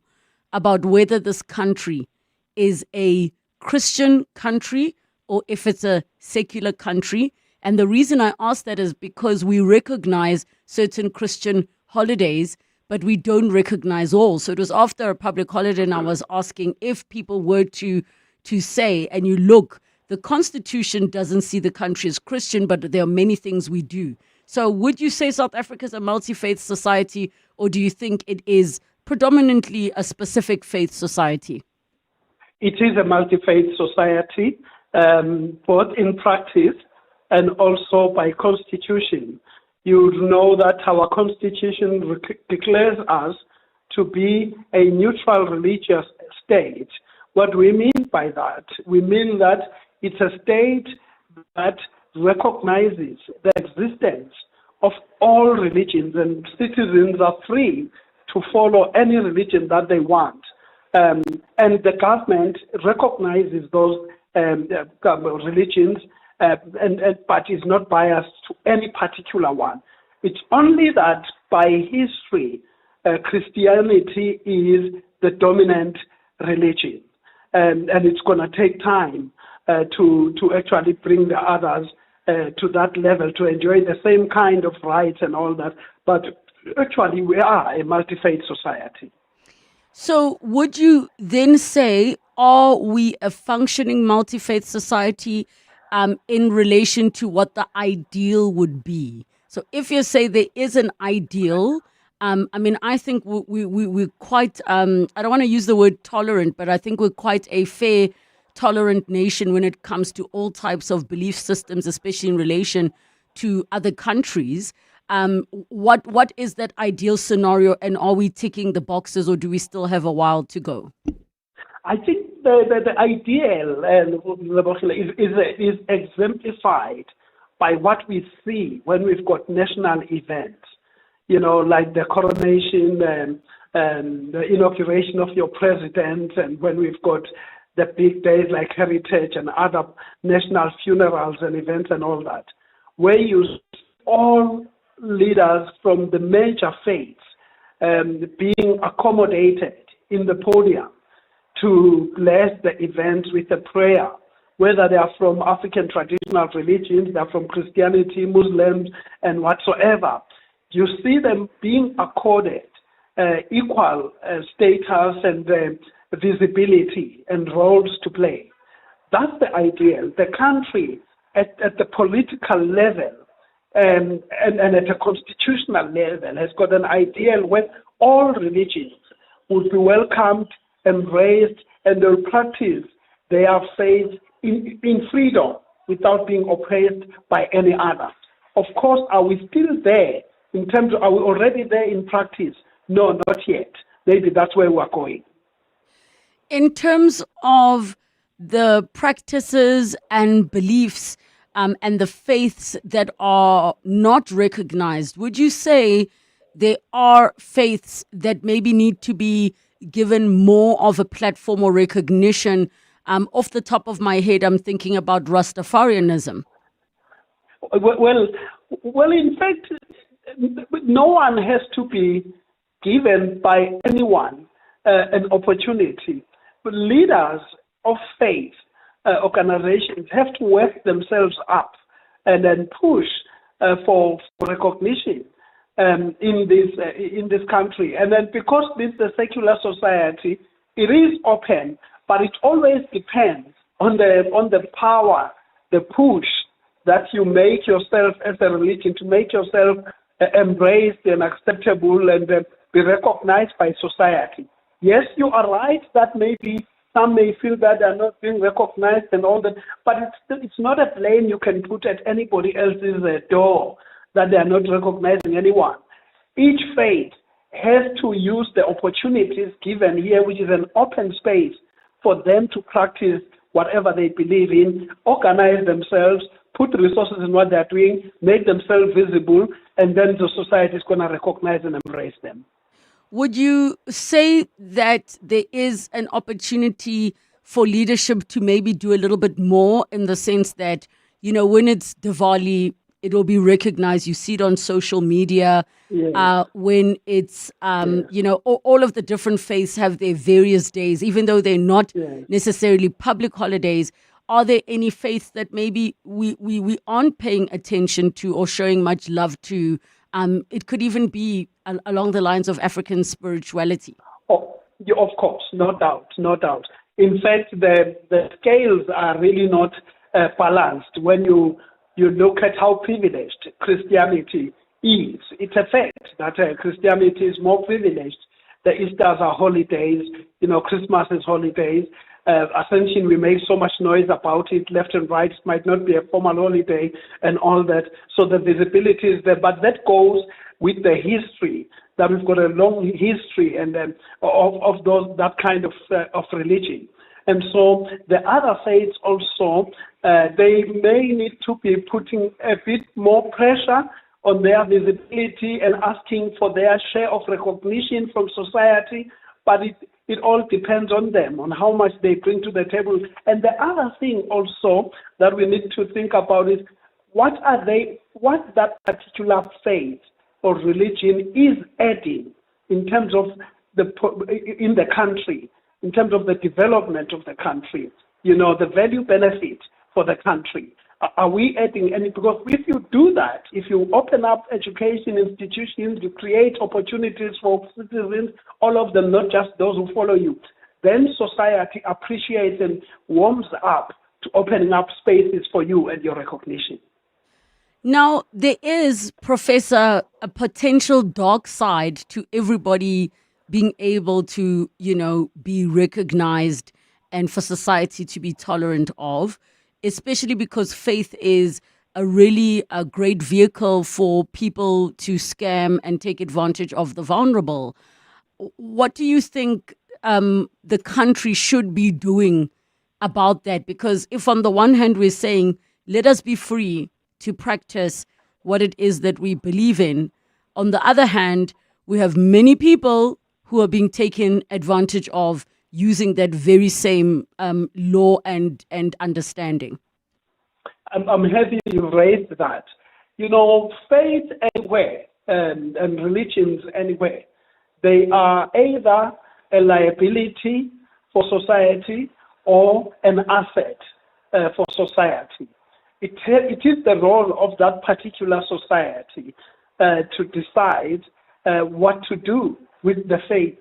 about whether this country is a Christian country or if it's a secular country. And the reason I ask that is because we recognize certain Christian holidays, but we don't recognize all. So it was after a public holiday, and I was asking if people were to say, and you look, the Constitution doesn't see the country as Christian, but there are many things we do. So would you say South Africa is a multi-faith society, or do you think it is predominantly a specific faith society? It is a multi-faith society, both in practice and also by constitution. You know that our constitution declares us to be a neutral religious state. What do we mean by that? We mean that it's a state that recognizes the existence of all religions, and citizens are free to follow any religion that they want. And the government recognizes those religions, but is not biased to any particular one. It's only that by history, Christianity is the dominant religion. And it's going to take time to actually bring the others to that level to enjoy the same kind of rights and all that. But actually, we are a multi-faith society. So would you then say, are we a functioning multi-faith society in relation to what the ideal would be? So if you say there is an ideal, I think we're quite, I don't want to use the word tolerant, but I think we're quite a fair, tolerant nation when it comes to all types of belief systems, especially in relation to other countries. What is that ideal scenario, and are we ticking the boxes, or do we still have a while to go? I think the ideal is exemplified by what we see when we've got national events, like the coronation and the inauguration of your president, and when we've got the big days like Heritage and other national funerals and events and all that, where you all leaders from the major faiths being accommodated in the podium to bless the events with a prayer, whether they are from African traditional religions, they're from Christianity, Muslims, and whatsoever. You see them being accorded equal status and visibility and roles to play. That's the ideal. The country at the political level and at a constitutional level has got an ideal where all religions would be welcomed, embraced, and they'll practice their faith in freedom without being oppressed by any other. Of course, are we still there in terms of, are we already there in practice? No, not yet. Maybe that's where we're going. In terms of the practices and beliefs and the faiths that are not recognized, would you say there are faiths that maybe need to be given more of a platform or recognition? Off the top of my head, I'm thinking about Rastafarianism. Well, in fact, no one has to be given by anyone an opportunity. But leaders of faith organizations have to work themselves up and then push for recognition in this country. And then because this is a secular society, it is open, but it always depends on the power, the push that you make yourself as a religion, to make yourself embraced and acceptable and be recognized by society. Yes, you are right that maybe some may feel that they are not being recognized and all that, but it's not a blame you can put at anybody else's door that they are not recognizing anyone. Each faith has to use the opportunities given here, which is an open space for them to practice whatever they believe in, organize themselves, put resources in what they're doing, make themselves visible, and then the society is going to recognize and embrace them. Would you say that there is an opportunity for leadership to maybe do a little bit more, in the sense that, when it's Diwali, it will be recognized. You see it on social media. When it's, all of the different faiths have their various days, even though they're not necessarily public holidays. are there any faiths that maybe we aren't paying attention to or showing much love to? It could even be along the lines of African spirituality. Oh, yeah, of course, no doubt, no doubt. In fact, the scales are really not balanced when you look at how privileged Christianity is. It's a fact that Christianity is more privileged. The Easters are holidays, Christmas is holidays. Ascension, we make so much noise about it, left and right. It might not be a formal holiday and all that. So the visibility is there, but that goes with the history, that we've got a long history and of that kind of religion. And so the other faiths also, they may need to be putting a bit more pressure on their visibility and asking for their share of recognition from society, but it all depends on them, on how much they bring to the table. And the other thing also that we need to think about is what that particular faith or religion is adding in terms of in the country, in terms of the development of the country, the value benefit for the country. Are we adding any? Because if you do that, if you open up education institutions, you create opportunities for citizens, all of them, not just those who follow you, then society appreciates and warms up to opening up spaces for you and your recognition. Now, there is, Professor, a potential dark side to everybody being able to, be recognized and for society to be tolerant of, especially because faith is a great vehicle for people to scam and take advantage of the vulnerable. What do you think the country should be doing about that? Because if on the one hand we're saying, let us be free to practice what it is that we believe in, on the other hand, we have many people who are being taken advantage of using that very same law and understanding. I'm happy you raised that. Faith anywhere and religions anywhere, they are either a liability for society or an asset for society. It is the role of that particular society to decide what to do with the faith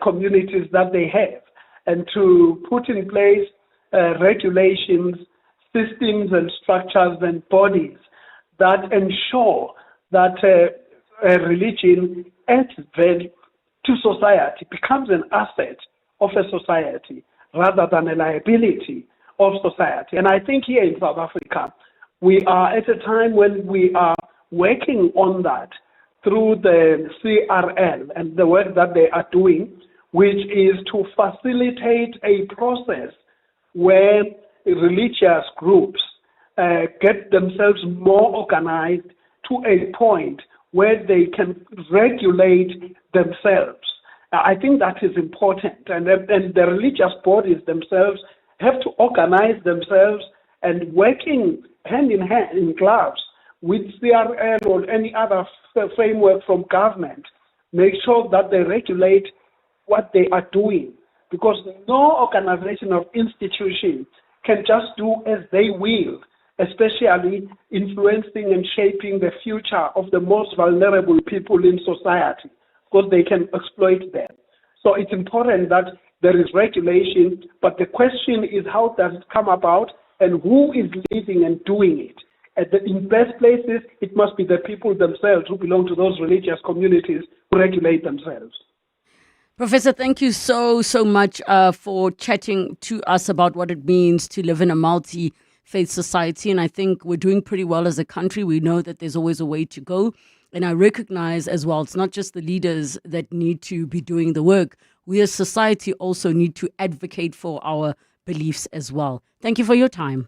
communities that they have, and to put in place regulations, systems and structures and bodies that ensure that a religion adds value to society, becomes an asset of a society rather than a liability of society. And I think here in South Africa, we are at a time when we are working on that through the CRL and the work that they are doing, which is to facilitate a process where religious groups get themselves more organized to a point where they can regulate themselves. I think that is important, and the religious bodies themselves have to organize themselves and working hand in hand, in gloves, with CRL or any other framework from government, make sure that they regulate what they are doing, because no organization or institution can just do as they will, especially influencing and shaping the future of the most vulnerable people in society, because they can exploit them. So it's important that there is regulation, but the question is, how does it come about and who is leading and doing it? In best places, it must be the people themselves who belong to those religious communities who regulate themselves. Professor, thank you so much for chatting to us about what it means to live in a multi-faith society. And I think we're doing pretty well as a country. We know that there's always a way to go. And I recognize as well, it's not just the leaders that need to be doing the work. We as society also need to advocate for our beliefs as well. Thank you for your time.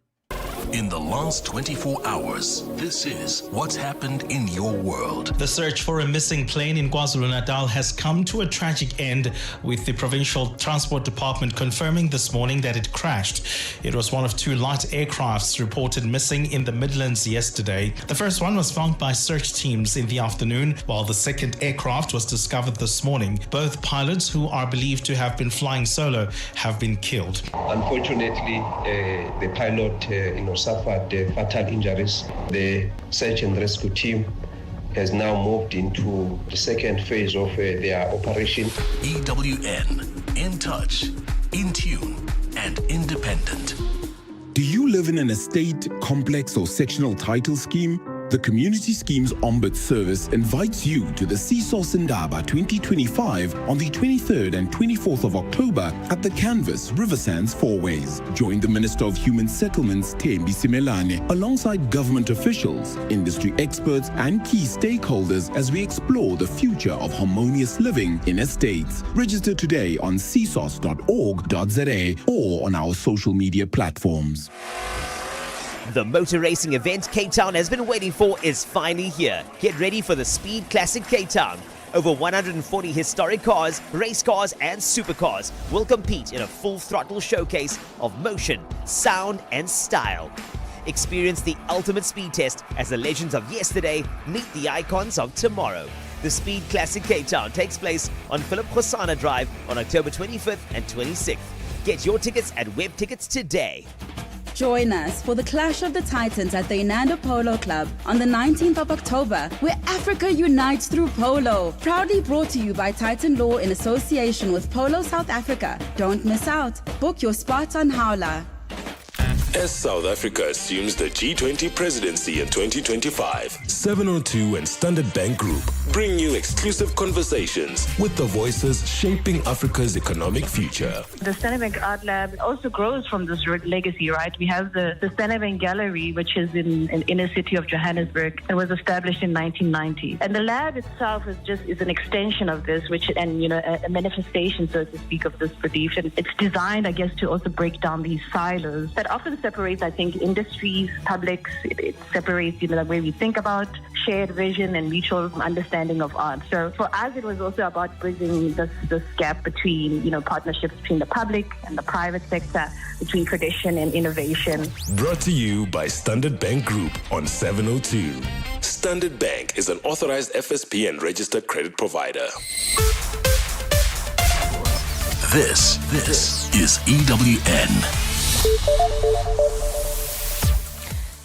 in the last 24 hours. This is what's happened in your world. The search for a missing plane in KwaZulu-Natal has come to a tragic end, with the Provincial Transport Department confirming this morning that it crashed. It was one of two light aircrafts reported missing in the Midlands yesterday. The first one was found by search teams in the afternoon, while the second aircraft was discovered this morning. Both pilots, who are believed to have been flying solo, have been killed. Unfortunately, the pilot suffered fatal injuries. The search and rescue team has now moved into the second phase of their operation. EWN, in touch, in tune, and independent. Do you live in an estate, complex, or sectional title scheme? The Community Schemes Ombuds Service invites you to the Seesaw Sindaba 2025 on the 23rd and 24th of October at the Canvas Riversands Fourways. Join the Minister of Human Settlements, Thembi Simelane, alongside government officials, industry experts, and key stakeholders as we explore the future of harmonious living in estates. Register today on seesaws.org.za or on our social media platforms. The motor racing event Cape Town has been waiting for is finally here. Get ready for the Speed Classic Cape Town. Over 140 historic cars, race cars, and supercars will compete in a full-throttle showcase of motion, sound, and style. Experience the ultimate speed test as the legends of yesterday meet the icons of tomorrow. The Speed Classic Cape Town takes place on Philip Khosana Drive on October 25th and 26th. Get your tickets at WebTickets today. Join us for the Clash of the Titans at the Inanda Polo Club on the 19th of October, where Africa unites through polo. Proudly brought to you by Titan Law in association with Polo South Africa. Don't miss out. Book your spot on Howler. As South Africa assumes the G20 presidency in 2025, 702 and Standard Bank Group bring you exclusive conversations with the voices shaping Africa's economic future. The Standard Bank Art Lab also grows from this legacy, right? We have the Standard Bank Gallery, which is in inner city of Johannesburg. It was established in 1990. And the lab itself is an extension of this, a manifestation, so to speak, of this belief. And it's designed, I guess, to also break down these silos that often separates, I think, industries, publics. It separates, the way we think about shared vision and mutual understanding of art. So for us, it was also about bridging this gap between, partnerships between the public and the private sector, between tradition and innovation. Brought to you by Standard Bank Group on 702. Standard Bank is an authorized FSP and registered credit provider. This is EWN.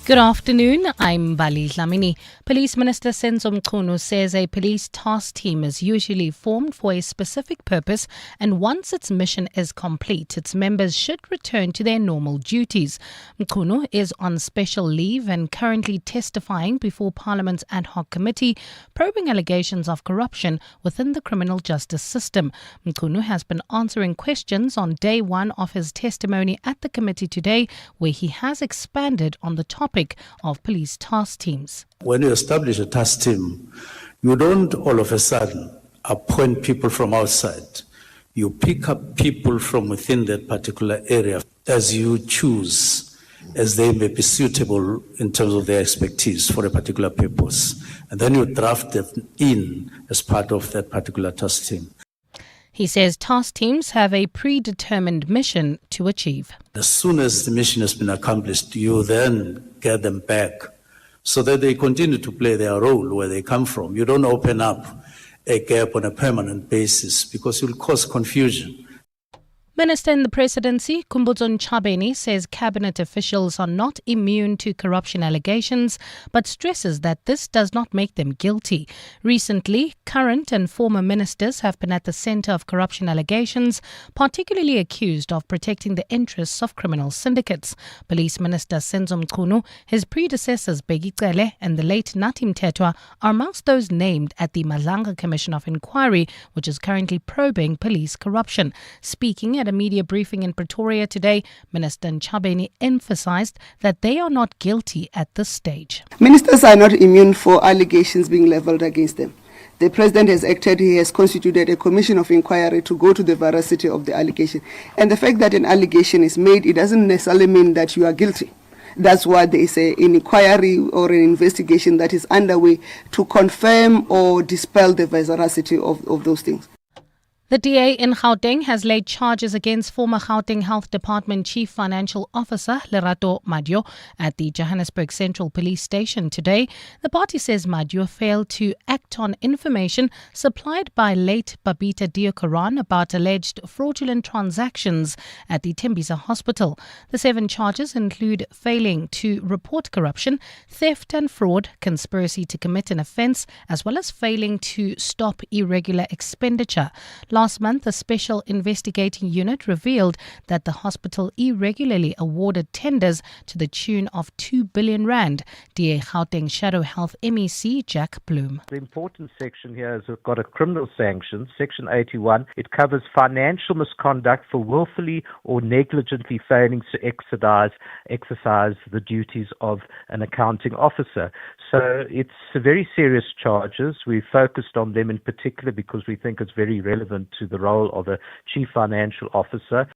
Good afternoon, I'm Bali Dlamini. Police Minister Senzo Mchunu says a police task team is usually formed for a specific purpose, and once its mission is complete, its members should return to their normal duties. Mchunu is on special leave and currently testifying before Parliament's ad hoc committee, probing allegations of corruption within the criminal justice system. Mchunu has been answering questions on day one of his testimony at the committee today, where he has expanded on the topic of police task teams. When you establish a task team, you don't all of a sudden appoint people from outside. You pick up people from within that particular area as you choose, as they may be suitable in terms of their expertise for a particular purpose. And then you draft them in as part of that particular task team. He says task teams have a predetermined mission to achieve. As soon as the mission has been accomplished, you then get them back so that they continue to play their role where they come from. You don't open up a gap on a permanent basis because you'll cause confusion. Minister in the Presidency, Khumbudzo Ntshavheni, says cabinet officials are not immune to corruption allegations, but stresses that this does not make them guilty. Recently, current and former ministers have been at the centre of corruption allegations, particularly accused of protecting the interests of criminal syndicates. Police Minister Senzo Mchunu, his predecessors Bheki Cele and the late Nathi Mthethwa are amongst those named at the Madlanga Commission of Inquiry, which is currently probing police corruption. Speaking at a media briefing in Pretoria today, Minister Ntshavheni emphasised that they are not guilty at this stage. Ministers are not immune for allegations being levelled against them. The President has acted, he has constituted a commission of inquiry to go to the veracity of the allegation. And the fact that an allegation is made, it doesn't necessarily mean that you are guilty. That's why there is an inquiry or an investigation that is underway to confirm or dispel the veracity of those things. The DA in Gauteng has laid charges against former Gauteng Health Department Chief Financial Officer Lerato Madio at the Johannesburg Central Police Station today. The party says Madio failed to act on information supplied by late Babita Diokaran about alleged fraudulent transactions at the Tembisa Hospital. The 7 charges include failing to report corruption, theft and fraud, conspiracy to commit an offence, as well as failing to stop irregular expenditure. Last month, a special investigating unit revealed that the hospital irregularly awarded tenders to the tune of 2 billion rand. DA Gauteng Shadow Health MEC Jack Bloom. The important section here has got a criminal sanction, Section 81. It covers financial misconduct for willfully or negligently failing to exercise the duties of an accounting officer. So it's very serious charges. We focused on them in particular because we think it's very relevant to the role of a chief financial officer.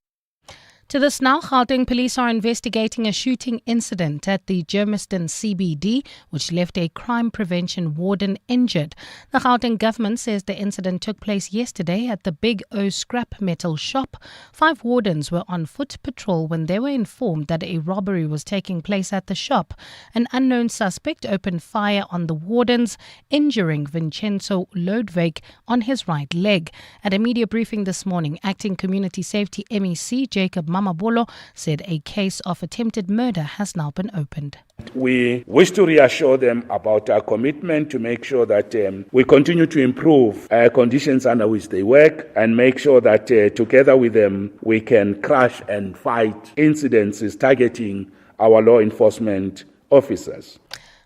To this now, Gauteng police are investigating a shooting incident at the Germiston CBD, which left a crime prevention warden injured. The Gauteng government says the incident took place yesterday at the Big O scrap metal shop. 5 wardens were on foot patrol when they were informed that a robbery was taking place at the shop. An unknown suspect opened fire on the wardens, injuring Vincenzo Lodwijk on his right leg. At a media briefing this morning, Acting Community Safety MEC Jacob Mamabolo said a case of attempted murder has now been opened. We wish to reassure them about our commitment to make sure that we continue to improve conditions under which they work and make sure that together with them we can crush and fight incidences targeting our law enforcement officers.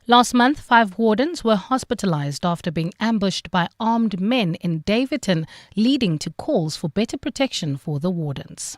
Last month, 5 wardens were hospitalized after being ambushed by armed men in Davidton, leading to calls for better protection for the wardens.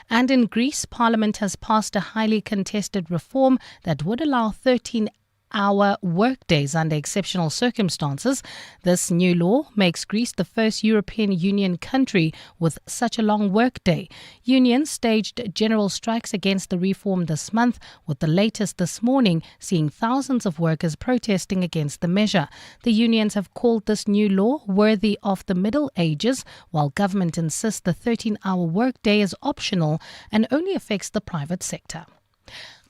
And in Greece, Parliament has passed a highly contested reform that would allow 13-hour workdays under exceptional circumstances. This new law makes Greece the first European Union country with such a long workday. Unions staged general strikes against the reform this month, with the latest this morning seeing thousands of workers protesting against the measure. The unions have called this new law worthy of the Middle Ages, while government insists the 13-hour workday is optional and only affects the private sector.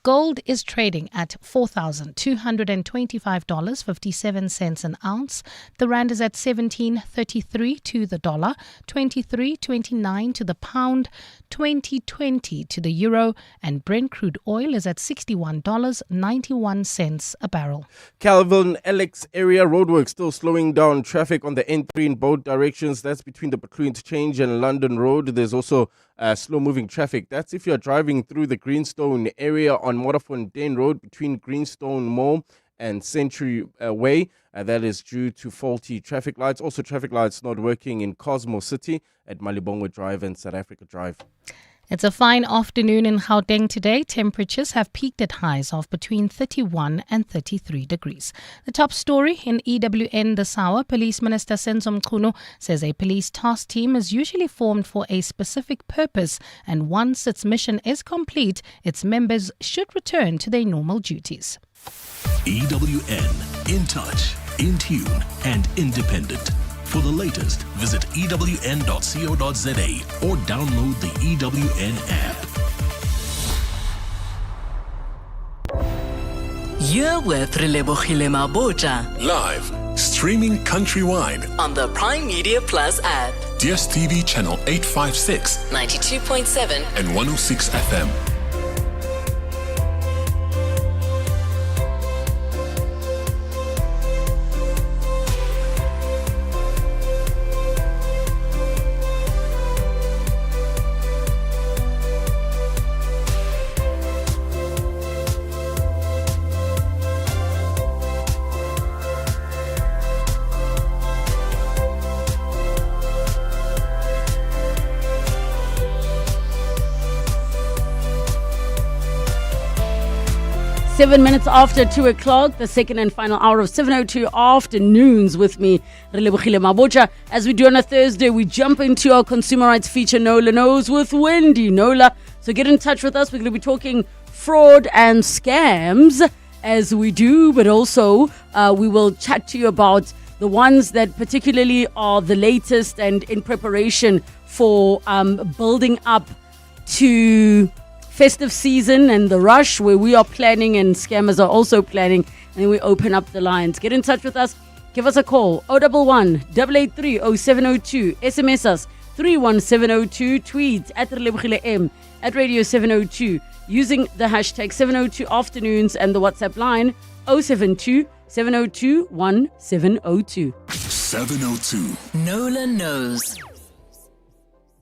Gold is trading at $4,225.57 an ounce. The rand is at 17.33 to the dollar, 23.29 to the pound, 20.20 to the euro, and Brent crude oil is at $61.91 a barrel. Calvin Alex area roadwork still slowing down traffic on the N3 in both directions. That's between the Baclue Interchange and London Road. There's also slow-moving traffic. That's if you're driving through the Greenstone area on Modderfontein Road between Greenstone Mall and Century Way. That is due to faulty traffic lights. Also, traffic lights not working in Cosmo City at Malibongwe Drive and South Africa Drive. It's a fine afternoon in Gauteng today. Temperatures have peaked at highs of between 31 and 33 degrees. The top story in EWN this hour, Police Minister Senzo Mchunu says a police task team is usually formed for a specific purpose, and once its mission is complete, its members should return to their normal duties. EWN, in touch, in tune and independent. For the latest, visit ewn.co.za or download the EWN app. You're with Relebogile Mabotja Live, streaming countrywide on the Prime Media Plus app. DSTV channel 856, 92.7 and 106 FM. Seven minutes after 2 o'clock, the second and final hour of 7:02 afternoons with me, Relebogile Mabotja. As we do on a Thursday, we jump into our consumer rights feature, Nola Knows with Wendy. Nola, so get in touch with us. We're going to be talking fraud and scams as we do, but also we will chat to you about the ones that particularly are the latest and in preparation for building up to festive season and the rush where we are planning and scammers are also planning, and then we open up the lines. Get in touch with us. Give us a call 011 883 0702. SMS us 31702. Tweet at Relebogile M at Radio 702 using the hashtag 702 afternoons and the WhatsApp line 072 702 1702. 702. Nola knows.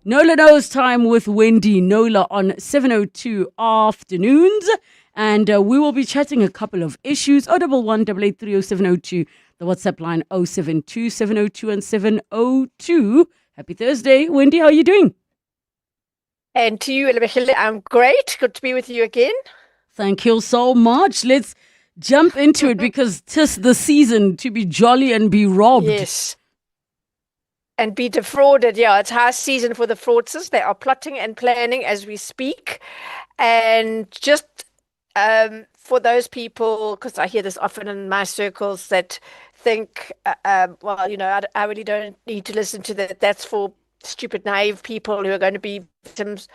Nola knows time with Wendy Nola on 702 afternoons. And we will be chatting a couple of issues. 011 883 0702. The WhatsApp line 072 702 and 702. Happy Thursday. Wendy, how are you doing? And to you, Relebogile, I'm great. Good to be with you again. Thank you so much. Let's jump into it because 'tis the season to be jolly and be robbed. Yes. And be defrauded. Yeah, it's high season for the fraudsters. They are plotting and planning as we speak. And just for those people, because I hear this often in my circles, that think, well, you know, I really don't need to listen to that. That's for stupid, naive people who are going to be victims,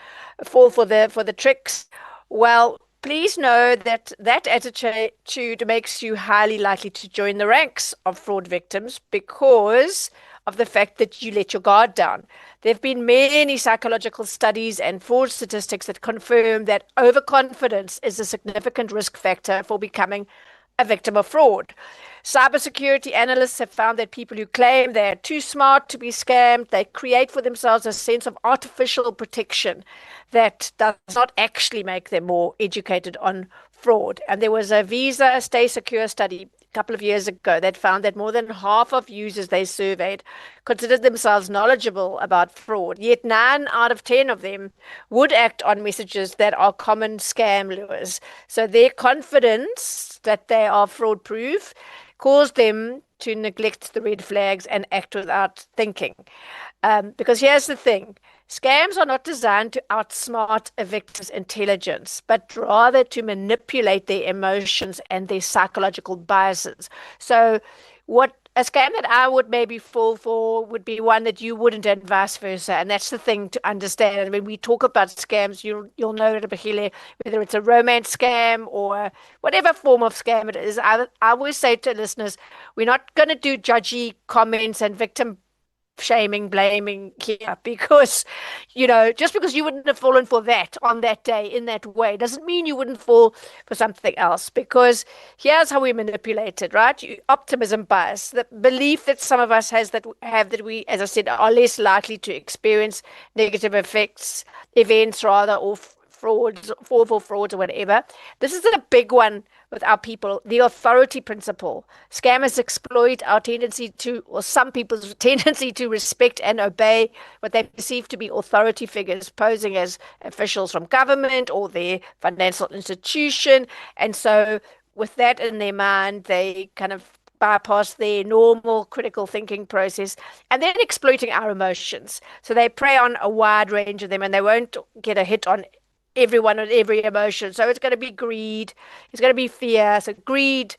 fall for the tricks. Well, please know that that attitude makes you highly likely to join the ranks of fraud victims because of the fact that you let your guard down. There have been many psychological studies and fraud statistics that confirm that overconfidence is a significant risk factor for becoming a victim of fraud. Cybersecurity analysts have found that people who claim they are too smart to be scammed, they create for themselves a sense of artificial protection that does not actually make them more educated on fraud. And there was a Visa Stay Secure study a couple of years ago that found that more than half of users they surveyed considered themselves knowledgeable about fraud, yet 9 out of 10 of them would act on messages that are common scam lures. So their confidence that they are fraud proof caused them to neglect the red flags and act without thinking. Because here's the thing. Scams are not designed to outsmart a victim's intelligence, but rather to manipulate their emotions and their psychological biases. So what a scam that I would maybe fall for would be one that you wouldn't, and vice versa. And that's the thing to understand. When we talk about scams, you'll know it, whether it's a romance scam or whatever form of scam it is. I always say to listeners, we're not going to do judgy comments and victim shaming, blaming here, because, you know, just because you wouldn't have fallen for that on that day in that way doesn't mean you wouldn't fall for something else. Because here's how we manipulate it, right? Optimism bias, the belief that some of us have that we, as I said, are less likely to experience negative events rather, or frauds, fall for frauds or whatever. This is a big one with our people, the authority principle. Scammers exploit our tendency to, or some people's tendency to respect and obey what they perceive to be authority figures, posing as officials from government or their financial institution. And so with that in their mind, they kind of bypass their normal critical thinking process and then exploiting our emotions. So they prey on a wide range of them, and they won't get a hit on everyone and every emotion. So it's going to be greed, it's going to be fear. So greed,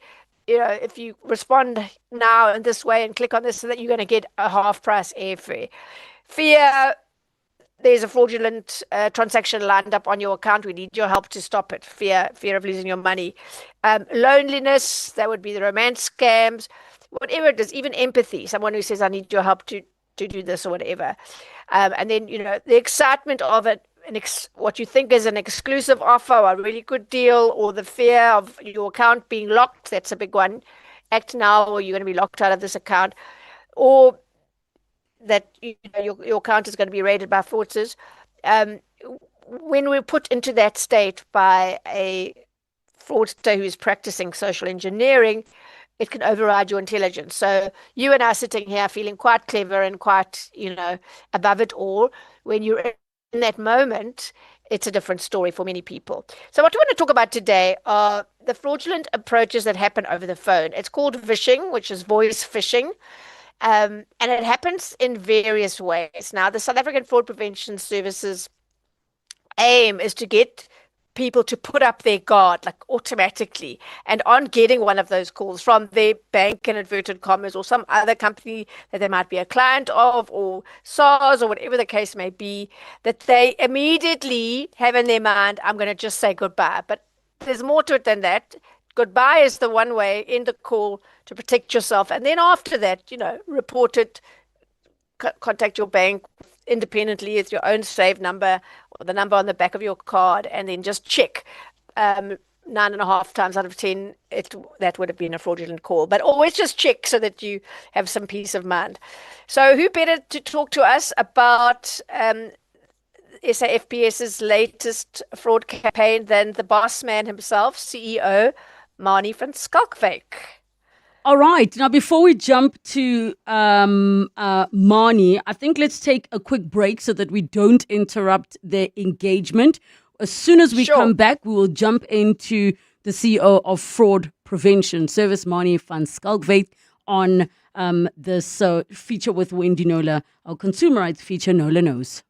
you know, if you respond now in this way and click on this, so that you're going to get a half price airfare. Fear, there's a fraudulent transaction lined up on your account, we need your help to stop it. Fear of losing your money. Loneliness, that would be the romance scams. Whatever it is, even empathy, someone who says, I need your help to do this or whatever. And then, you know, the excitement of it, what you think is an exclusive offer or a really good deal, or the fear of your account being locked. That's a big one. Act now or you're going to be locked out of this account. Or that, you know, your account is going to be raided by fraudsters. When we're put into that state by a fraudster who is practicing social engineering, it can override your intelligence. So you and I sitting here feeling quite clever and quite, you know, above it all. When you're in that moment, it's a different story for many people. So what we want to talk about today are the fraudulent approaches that happen over the phone. It's called phishing, which is voice phishing. And it happens in various ways. Now, the South African Fraud Prevention Services aim is to get people to put up their guard, like automatically, and on getting one of those calls from their bank in inverted commas or some other company that they might be a client of, or SARS, or whatever the case may be, that they immediately have in their mind, I'm going to just say goodbye. But there's more to it than that. Goodbye is the one way in the call to protect yourself. And then after that, report it, contact your bank independently with your own saved number or the number on the back of your card, and then just check. 9.5 times out of 10, that would have been a fraudulent call. But always just check so that you have some peace of mind. So who better to talk to us about SAFPS's latest fraud campaign than the boss man himself, CEO Manie van Schalkwyk. All right. Now, before we jump to Manie, I think let's take a quick break so that we don't interrupt their engagement. As soon as we come back, we will jump into the CEO of Fraud Prevention Service, Manie van Schalkwyk, on this feature with Wendy Nola, our consumer rights feature, Nola Knows.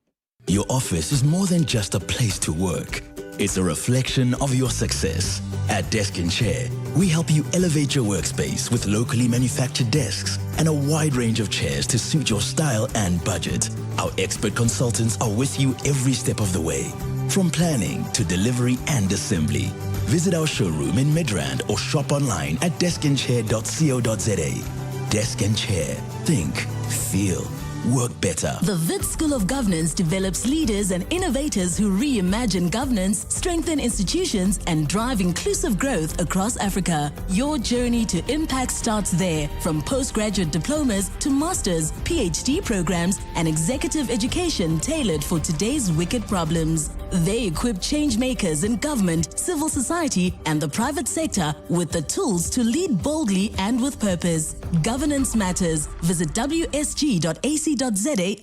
Your office is more than just a place to work. It's a reflection of your success. At Desk and Chair, we help you elevate your workspace with locally manufactured desks and a wide range of chairs to suit your style and budget. Our expert consultants are with you every step of the way, from planning to delivery and assembly. Visit our showroom in Midrand or shop online at deskandchair.co.za. Desk and Chair. Think, feel, work better. The Wits School of Governance develops leaders and innovators who reimagine governance, strengthen institutions, and drive inclusive growth across Africa. Your journey to impact starts there, from postgraduate diplomas to masters, PhD programs, and executive education tailored for today's wicked problems. They equip change makers in government, civil society, and the private sector with the tools to lead boldly and with purpose. Governance matters. Visit wsg.ac.za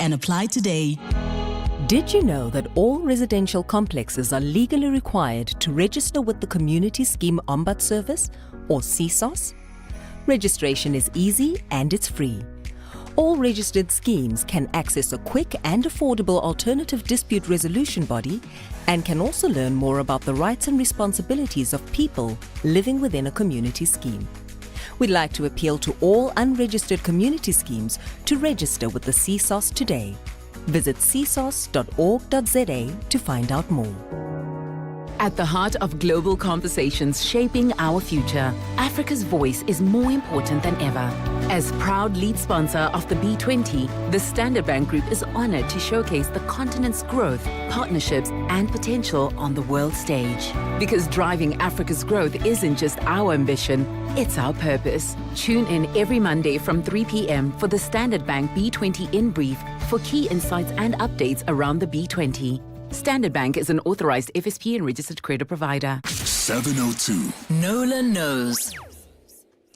and apply today. Did you know that all residential complexes are legally required to register with the Community Scheme Ombud Service, or CSOS? Registration is easy and it's free. All registered schemes can access a quick and affordable alternative dispute resolution body and can also learn more about the rights and responsibilities of people living within a community scheme. We'd like to appeal to all unregistered community schemes to register with the CSOS today. Visit csos.org.za to find out more. At the heart of global conversations shaping our future, Africa's voice is more important than ever. As proud lead sponsor of the B20, the Standard Bank Group is honored to showcase the continent's growth, partnerships, and potential on the world stage. Because driving Africa's growth isn't just our ambition, it's our purpose. Tune in every Monday from 3 p.m. for the Standard Bank B20 In Brief for key insights and updates around the B20. Standard Bank is an authorized FSP and registered credit provider. 702. Nola Knows.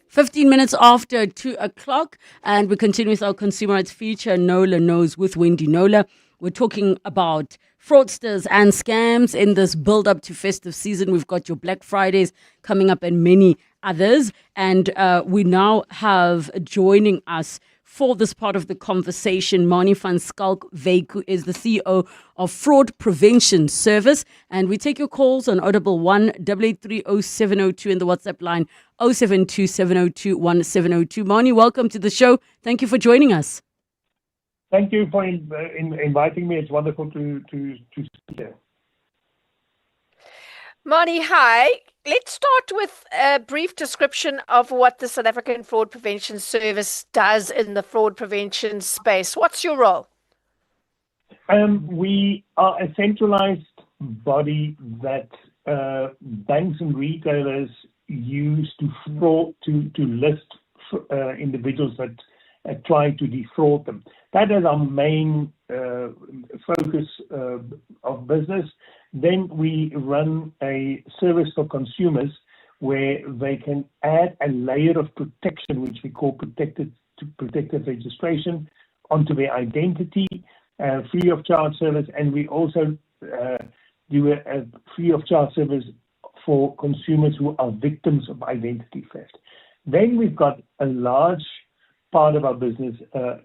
15 minutes after 2 o'clock, and we continue with our consumer rights feature, Nola Knows with Wendy Nola. We're talking about fraudsters and scams in this build-up to festive season. We've got your Black Fridays coming up and many others. And we now have joining us for this part of the conversation, Manie van Schalkwyk, who is the CEO of Fraud Prevention Service. And we take your calls on 011 883 0702 and the WhatsApp line 072 702 1702. Manie, welcome to the show. Thank you for joining us. Thank you for inviting me. It's wonderful to speak here. Manie, hi. Let's start with a brief description of what the South African Fraud Prevention Service does in the fraud prevention space. What's your role? We are a centralized body that banks and retailers use to list individuals that try to defraud them. That is our main focus of business. Then we run a service for consumers where they can add a layer of protection, which we call protective registration, onto their identity, free of charge service. And we also do a free of charge service for consumers who are victims of identity theft. Then we've got a large part of our business, a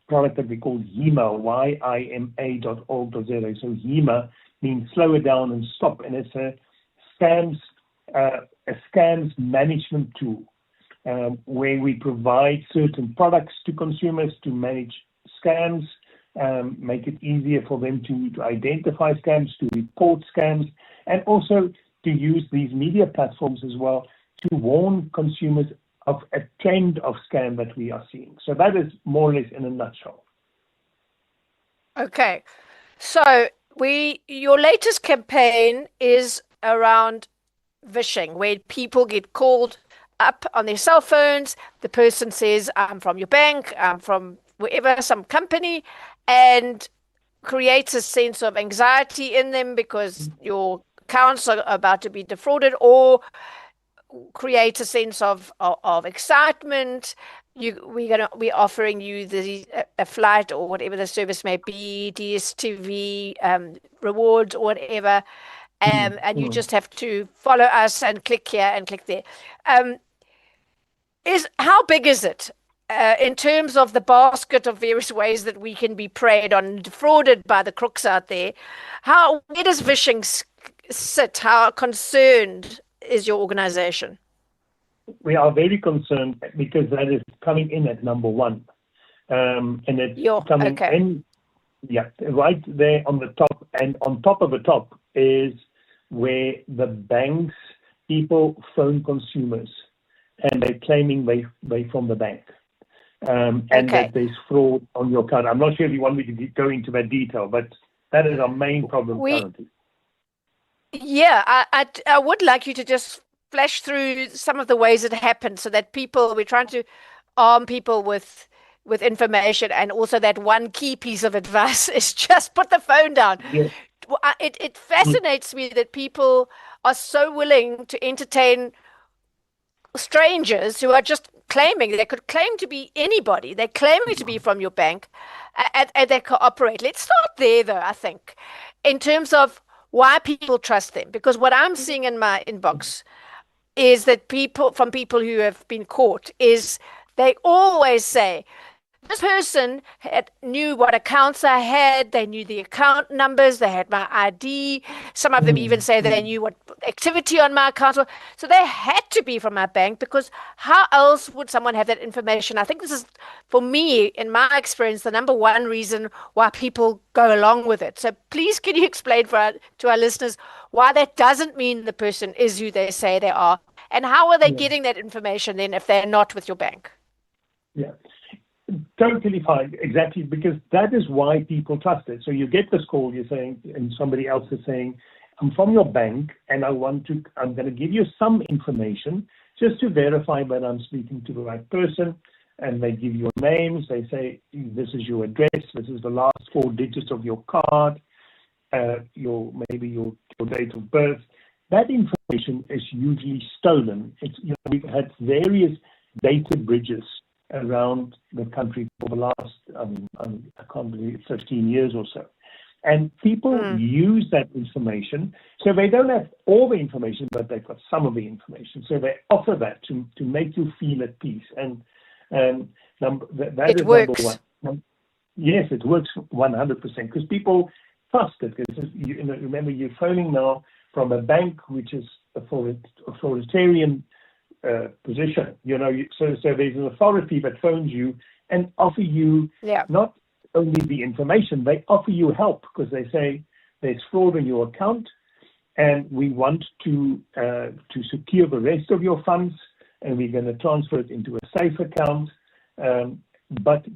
product that we call YIMA, YIMA.org.za. So YIMA means slow it down and stop. And it's a scams management tool where we provide certain products to consumers to manage scams, make it easier for them to identify scams, to report scams, and also to use these media platforms as well to warn consumers of a trend of scam that we are seeing. So that is more or less in a nutshell. Okay. So your latest campaign is around phishing, where people get called up on their cell phones. The person says, I'm from your bank, I'm from wherever, some company, and creates a sense of anxiety in them because your accounts are about to be defrauded, or create a sense of excitement. We're offering you a flight or whatever the service may be, DSTV rewards or whatever, and you just have to follow us and click here and click there. How big is it in terms of the basket of various ways that we can be preyed on and defrauded by the crooks out there? Where does phishing sit? How concerned is your organization? We are very concerned because that is coming in at number one. And it's coming in, right there on the top. And on top of the top is where the banks, people phone consumers and they're claiming they from the bank. And that there's fraud on your card. I'm not sure if you want me to go into that detail, but that is our main problem currently. Yeah, I would like you to just flash through some of the ways it happened so that we're trying to arm people with information, and also that one key piece of advice is just put the phone down. Yeah. It fascinates me that people are so willing to entertain strangers who are just claiming. They could claim to be anybody. They're claiming to be from your bank, and they cooperate. Let's start there, though, I think, in terms of why people trust them. Because what I'm seeing in my inbox is that people who have been caught is they always say, this person knew what accounts I had, they knew the account numbers, they had my ID. Some of them even say they knew what activity on my account was. So they had to be from my bank, because how else would someone have that information? I think this is, for me, in my experience, the number one reason why people go along with it. So please, can you explain to our listeners why that doesn't mean the person is who they say they are? And how are they getting that information then if they're not with your bank? Yeah. Totally fine, exactly, because that is why people trust it. So you get this call, you're saying, and somebody else is saying, I'm from your bank and I'm going to give you some information just to verify that I'm speaking to the right person. And they give your names, they say, this is your address, this is the last 4 digits of your card, your date of birth. That information is usually stolen. We've had various data bridges around the country for the last, I can't believe, 15 years or so. And people use that information. So they don't have all the information, but they've got some of the information. So they offer that to make you feel at peace. And that is works. Number one. Yes, it works 100%, because people trust it. Because remember, you're phoning now from a bank which is authoritarian position. So there's an authority that phones you and offer you not only the information, they offer you help, because they say there's fraud in your account and we want to secure the rest of your funds, and we're going to transfer it into a safe account. But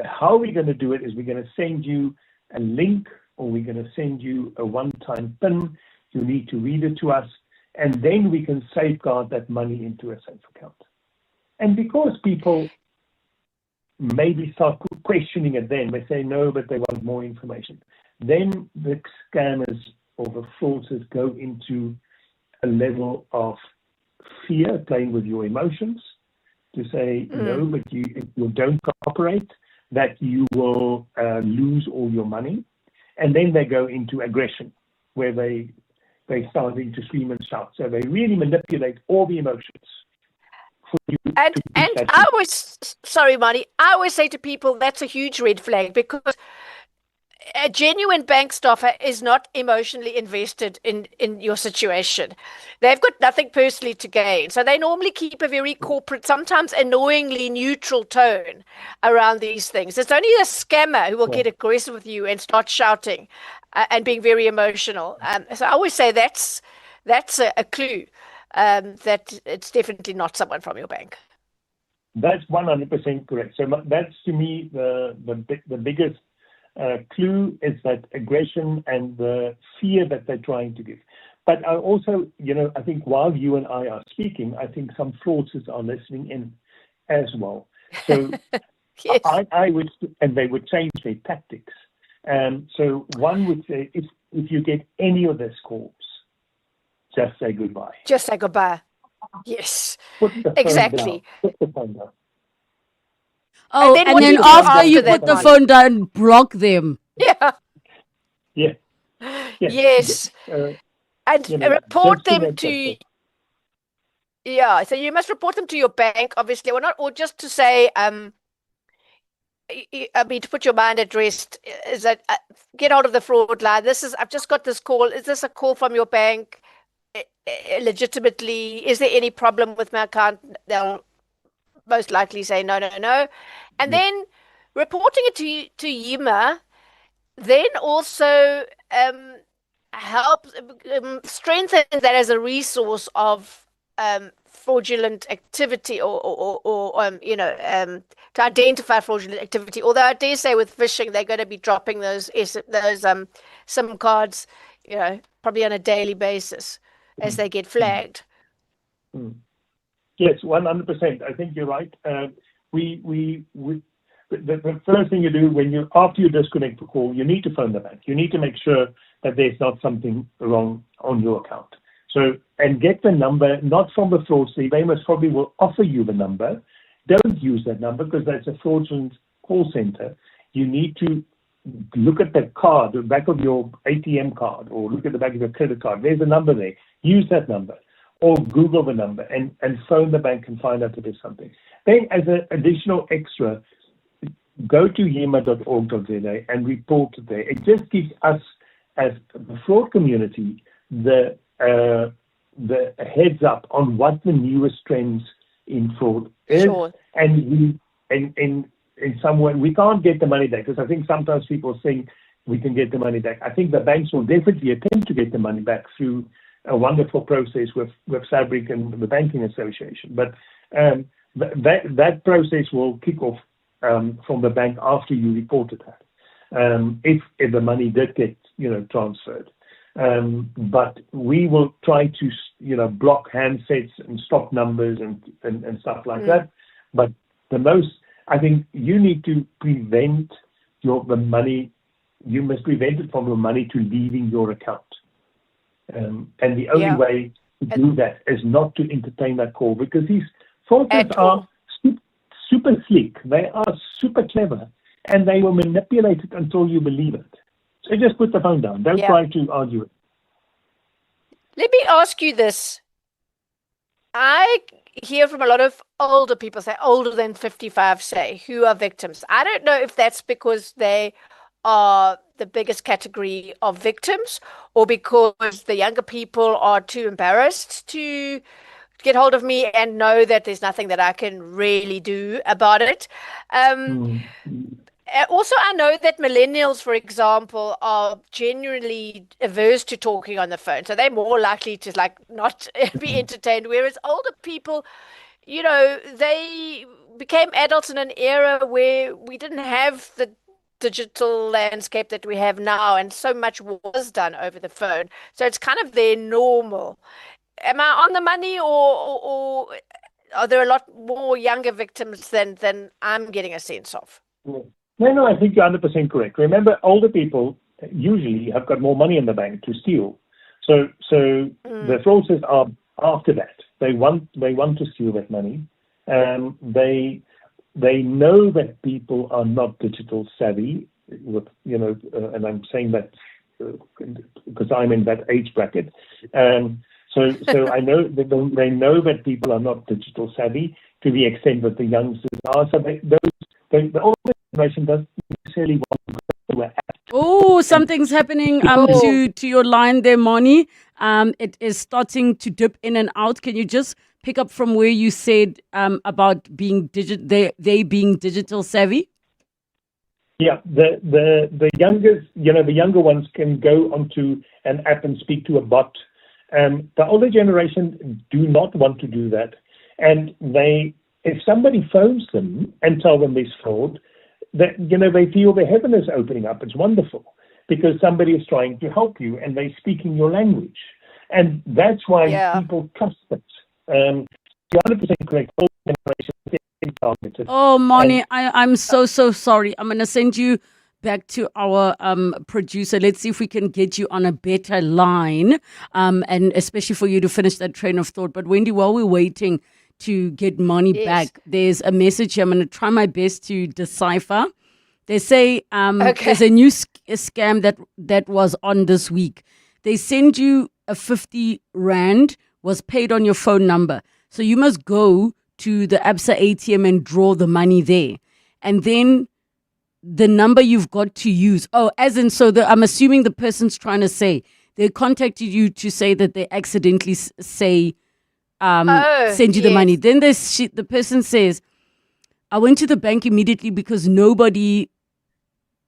how we're going to do it is we're going to send you a link, or we're going to send you a one-time PIN. You need to read it to us, and then we can safeguard that money into a safe account. And because people maybe start questioning it, then they say no, but they want more information. Then the scammers or the fraudsters go into a level of fear, playing with your emotions, to say no, but if you don't cooperate, that you will lose all your money. And then they go into aggression, where they starting to scream and shout. So they really manipulate all the emotions. And I always, sorry, Marty, I always say to people, that's a huge red flag, because a genuine bank staffer is not emotionally invested in your situation. They've got nothing personally to gain. So they normally keep a very corporate, sometimes annoyingly neutral tone around these things. It's only a scammer who will get aggressive with you and start shouting and being very emotional. So I always say that's a clue that it's definitely not someone from your bank. That's 100% correct. So that's, to me, the biggest clue is that aggression and the fear that they're trying to give. But I also, I think while you and I are speaking, I think some fraudsters are listening in as well. So yes. I would, and they would change their tactics. So one would say, if you get any of these calls, just say goodbye. Just say goodbye. Yes, exactly. Put the phone down. Oh, and then after you put the phone down, block them. Yeah. Yeah. Yes. And report them to. Yeah, so you must report them to your bank, obviously, or just to say, to put your mind at rest. Is that get out of the fraud line? I've just got this call. Is this a call from your bank? Legitimately, is there any problem with my account? They'll most likely say no. And then reporting it to YIMA then also helps strengthen that as a resource of fraudulent activity or to identify fraudulent activity. Although I dare say with phishing, they're going to be dropping those SIM cards, probably on a daily basis as they get flagged. Yes, 100%. I think you're right. The first thing you do after you disconnect the call, you need to phone the bank. You need to make sure that there's not something wrong on your account. So, and get the number, not from the fraudster. They most probably will offer you the number. Don't use that number because that's a fraudulent call center. You need to look at the card, the back of your ATM card, or look at the back of your credit card. There's a number there. Use that number. Or Google the number and phone the bank and find out if there's something. Then as an additional extra, go to yima.org.za and report it there. It just gives us, as the fraud community, the heads up on what the newest trends in fraud is. Sure. And in some way, we can't get the money back, because I think sometimes people think we can get the money back. I think the banks will definitely attempt to get the money back through a wonderful process with SABRIC and the Banking Association. But that process will kick off from the bank after you reported that, if the money did get transferred. But we will try to block handsets and stop numbers and stuff like that. But I think you need to prevent the money. You must prevent it from your money to leaving your account. And the only way to do that is not to entertain that call, because these fraudsters are super sleek. They are super clever, and they will manipulate it until you believe it. So just put the phone down. Don't try to argue it. Let me ask you this. I hear from a lot of older people, older than 55, who are victims. I don't know if that's because they are the biggest category of victims, or because the younger people are too embarrassed to get hold of me and know that there's nothing that I can really do about it. Also, I know that millennials, for example, are generally averse to talking on the phone. So they're more likely to not be entertained. Whereas older people, they became adults in an era where we didn't have the digital landscape that we have now, and so much was done over the phone. So it's kind of their normal. Am I on the money, or are there a lot more younger victims than I'm getting a sense of? No, I think you're 100% correct. Remember, older people usually have got more money in the bank to steal. So the fraudsters are after that. They want to steal that money. They know that people are not digital savvy, and I'm saying that because I'm in that age bracket. So I know that they know that people are not digital savvy to the extent that the youngsters are. So the older generation doesn't necessarily want to go to an app Oh, something's happening to your line there, Moni. It is starting to dip in and out. Can you just pick up from where you said about being they being digital savvy? Yeah, the youngest, the younger ones can go onto an app and speak to a bot. The older generation do not want to do that, and if somebody phones them and tell them there's fraud, that they feel the heaven is opening up. It's wonderful because somebody is trying to help you and they're speaking your language, and that's why people trust it. You're 100% correct. Older generation targeted. Oh, Moni, I'm so sorry. I'm going to send you back to our producer. Let's see if we can get you on a better line, and especially for you to finish that train of thought. But Wendy, while we're waiting to get Moni back, there's a message here I'm going to try my best to decipher. They say there's a new scam that was on this week. They send you a 50 Rand was paid on your phone number. So you must go to the Absa ATM and draw the money there. And then the number you've got to use. Oh, I'm assuming the person's trying to say, they contacted you to say that they accidentally send you the money. Then the person says, I went to the bank immediately because nobody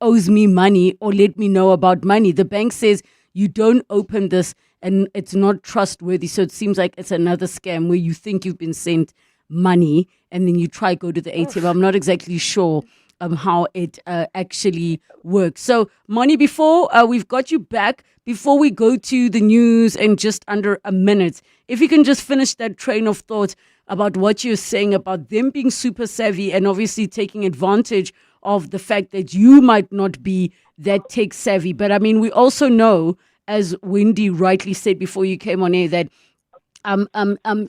owes me money or let me know about money. The bank says, you don't open this and it's not trustworthy. So it seems like it's another scam where you think you've been sent money and then you try go to the ATM. I'm not exactly sure how it actually works. So, Moni, before we've got you back, before we go to the news in just under a minute, if you can just finish that train of thought about what you're saying about them being super savvy and obviously taking advantage of the fact that you might not be that tech savvy. But I mean, we also know, as Wendy rightly said before you came on air, that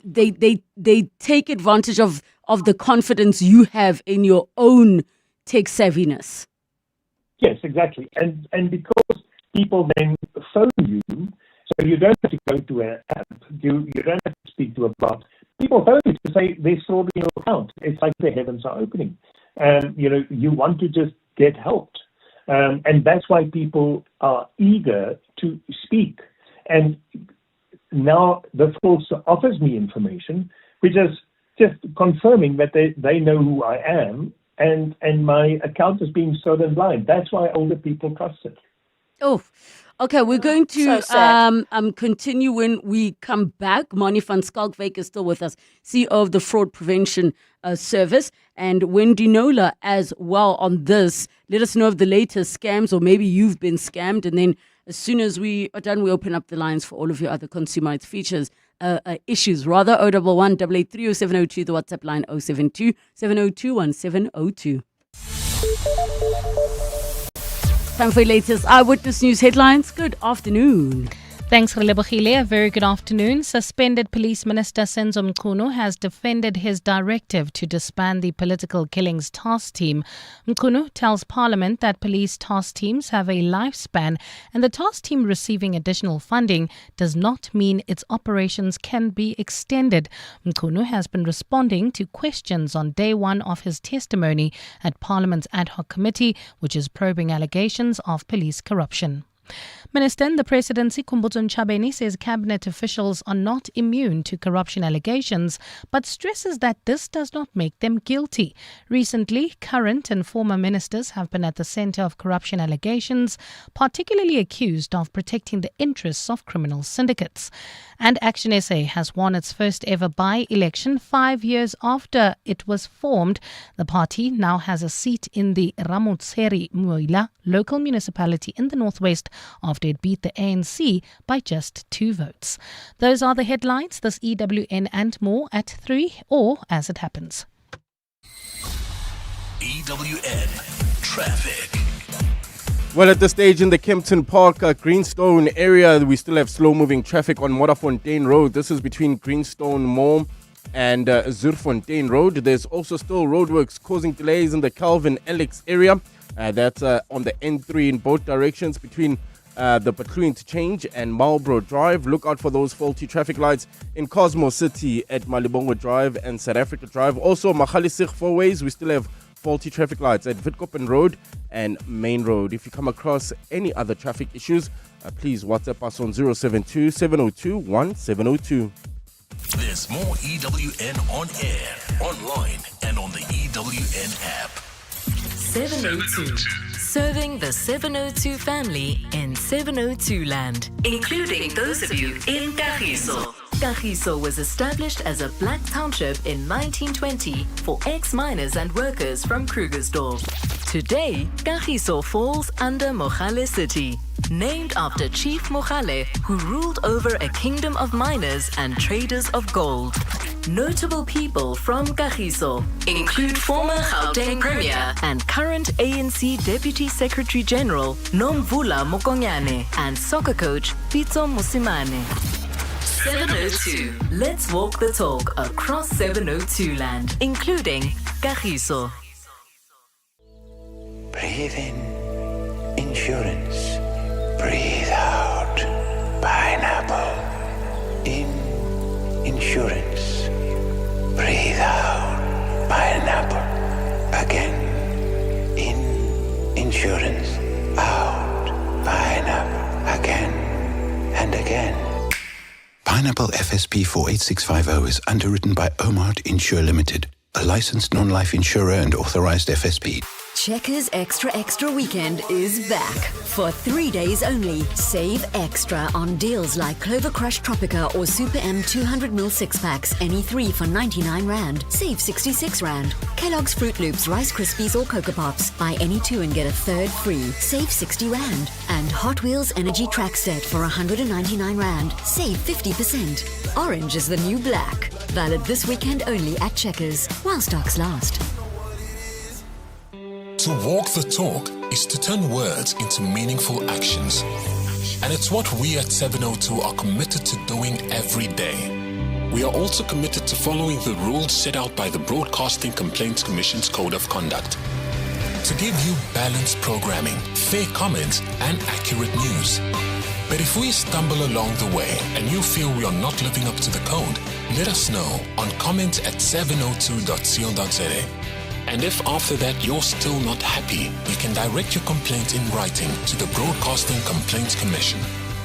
they take advantage of the confidence you have in your own tech savviness. Yes, exactly. And because people then phone you, so you don't have to go to an app, you don't have to speak to a bot. People phone you to say there's fraud in your account. It's like the heavens are opening. And you want to just get helped. And that's why people are eager to speak. And now the fraudster offers me information, which is just confirming that they know who I am, and my account is being stolen blind. That's why older people trust it. Oh, okay. We're going to continue when we come back. Moni van Schalkwyk is still with us, CEO of the Fraud Prevention Service, and Wendy Nola as well on this. Let us know of the latest scams, or maybe you've been scammed, and then as soon as we are done, we open up the lines for all of your other consumer rights features. Issues rather. 011 883 0702, the WhatsApp line 072 702 1702. Time for your latest Eyewitness News headlines. Good afternoon. Thanks, Relebogile. A very good afternoon. Suspended Police Minister Senzo Mchunu has defended his directive to disband the Political Killings Task Team. Mchunu tells Parliament that police task teams have a lifespan, and the task team receiving additional funding does not mean its operations can be extended. Mchunu has been responding to questions on day one of his testimony at Parliament's ad hoc committee, which is probing allegations of police corruption. Minister in the Presidency, Khumbudzo Ntshavheni, says cabinet officials are not immune to corruption allegations, but stresses that this does not make them guilty. Recently, current and former ministers have been at the centre of corruption allegations, particularly accused of protecting the interests of criminal syndicates. And Action SA has won its first ever by-election 5 years after it was formed. The party now has a seat in the Ramotseri Muila local municipality in the northwest after it beat the ANC by just 2 votes. Those are the headlines. This EWN and more at 3, or as it happens. EWN Traffic. Well, at this stage in the Kempton Park, Greenstone area, we still have slow-moving traffic on Modderfontein Road. This is between Greenstone Mall and Zurfontein Road. There's also still roadworks causing delays in the Calvin Alex area. That's on the N3 in both directions between the Patloo Interchange and Marlborough Drive. Look out for those faulty traffic lights in Cosmo City at Malibongo Drive and South Africa Drive. Also, Magaliesig 4 ways, we still have faulty traffic lights at Witkoppen Road and Main Road. If you come across any other traffic issues, please WhatsApp us on 072 702 1702. There's more EWN on air, online, and on the EWN app. 702. Serving the 702 family in 702 land, including those of you in Kagiso. Kagiso was established as a black township in 1920 for ex-miners and workers from Krugersdorp. Today, Kagiso falls under Mogale City, named after Chief Mogale, who ruled over a kingdom of miners and traders of gold. Notable people from Kagiso include former Gauteng Premier and current ANC Deputy Secretary General Nomvula Mokonyane and soccer coach Pitso Musimane. 702. Let's walk the talk across 702 land, including Kagiso. Breathe in, insurance. Breathe out, pineapple. In, insurance. Breathe out, pineapple. Again. In, insurance. Out, pineapple. Again and again. Pineapple FSP 48650 is underwritten by Omart Insure Limited, a licensed non-life insurer and authorized FSP. Checkers Extra Extra Weekend is back. For 3 days only, save extra on deals like Clover Crush Tropica or Super M 200ml 6-packs, any 3 for 99 Rand. Save 66 Rand. Kellogg's Fruit Loops, Rice Krispies or Cocoa Pops. Buy any 2 and get a third free. Save 60 Rand. And Hot Wheels Energy Track Set for 199 Rand. Save 50%. Orange is the new black. Valid this weekend only at Checkers, while stocks last. To walk the talk is to turn words into meaningful actions. And it's what we at 702 are committed to doing every day. We are also committed to following the rules set out by the Broadcasting Complaints Commission's Code of Conduct. To give you balanced programming, fair comments, and accurate news. But if we stumble along the way and you feel we are not living up to the code, let us know on comment@702.co.za. And if after that you're still not happy, you can direct your complaint in writing to the Broadcasting Complaints Commission.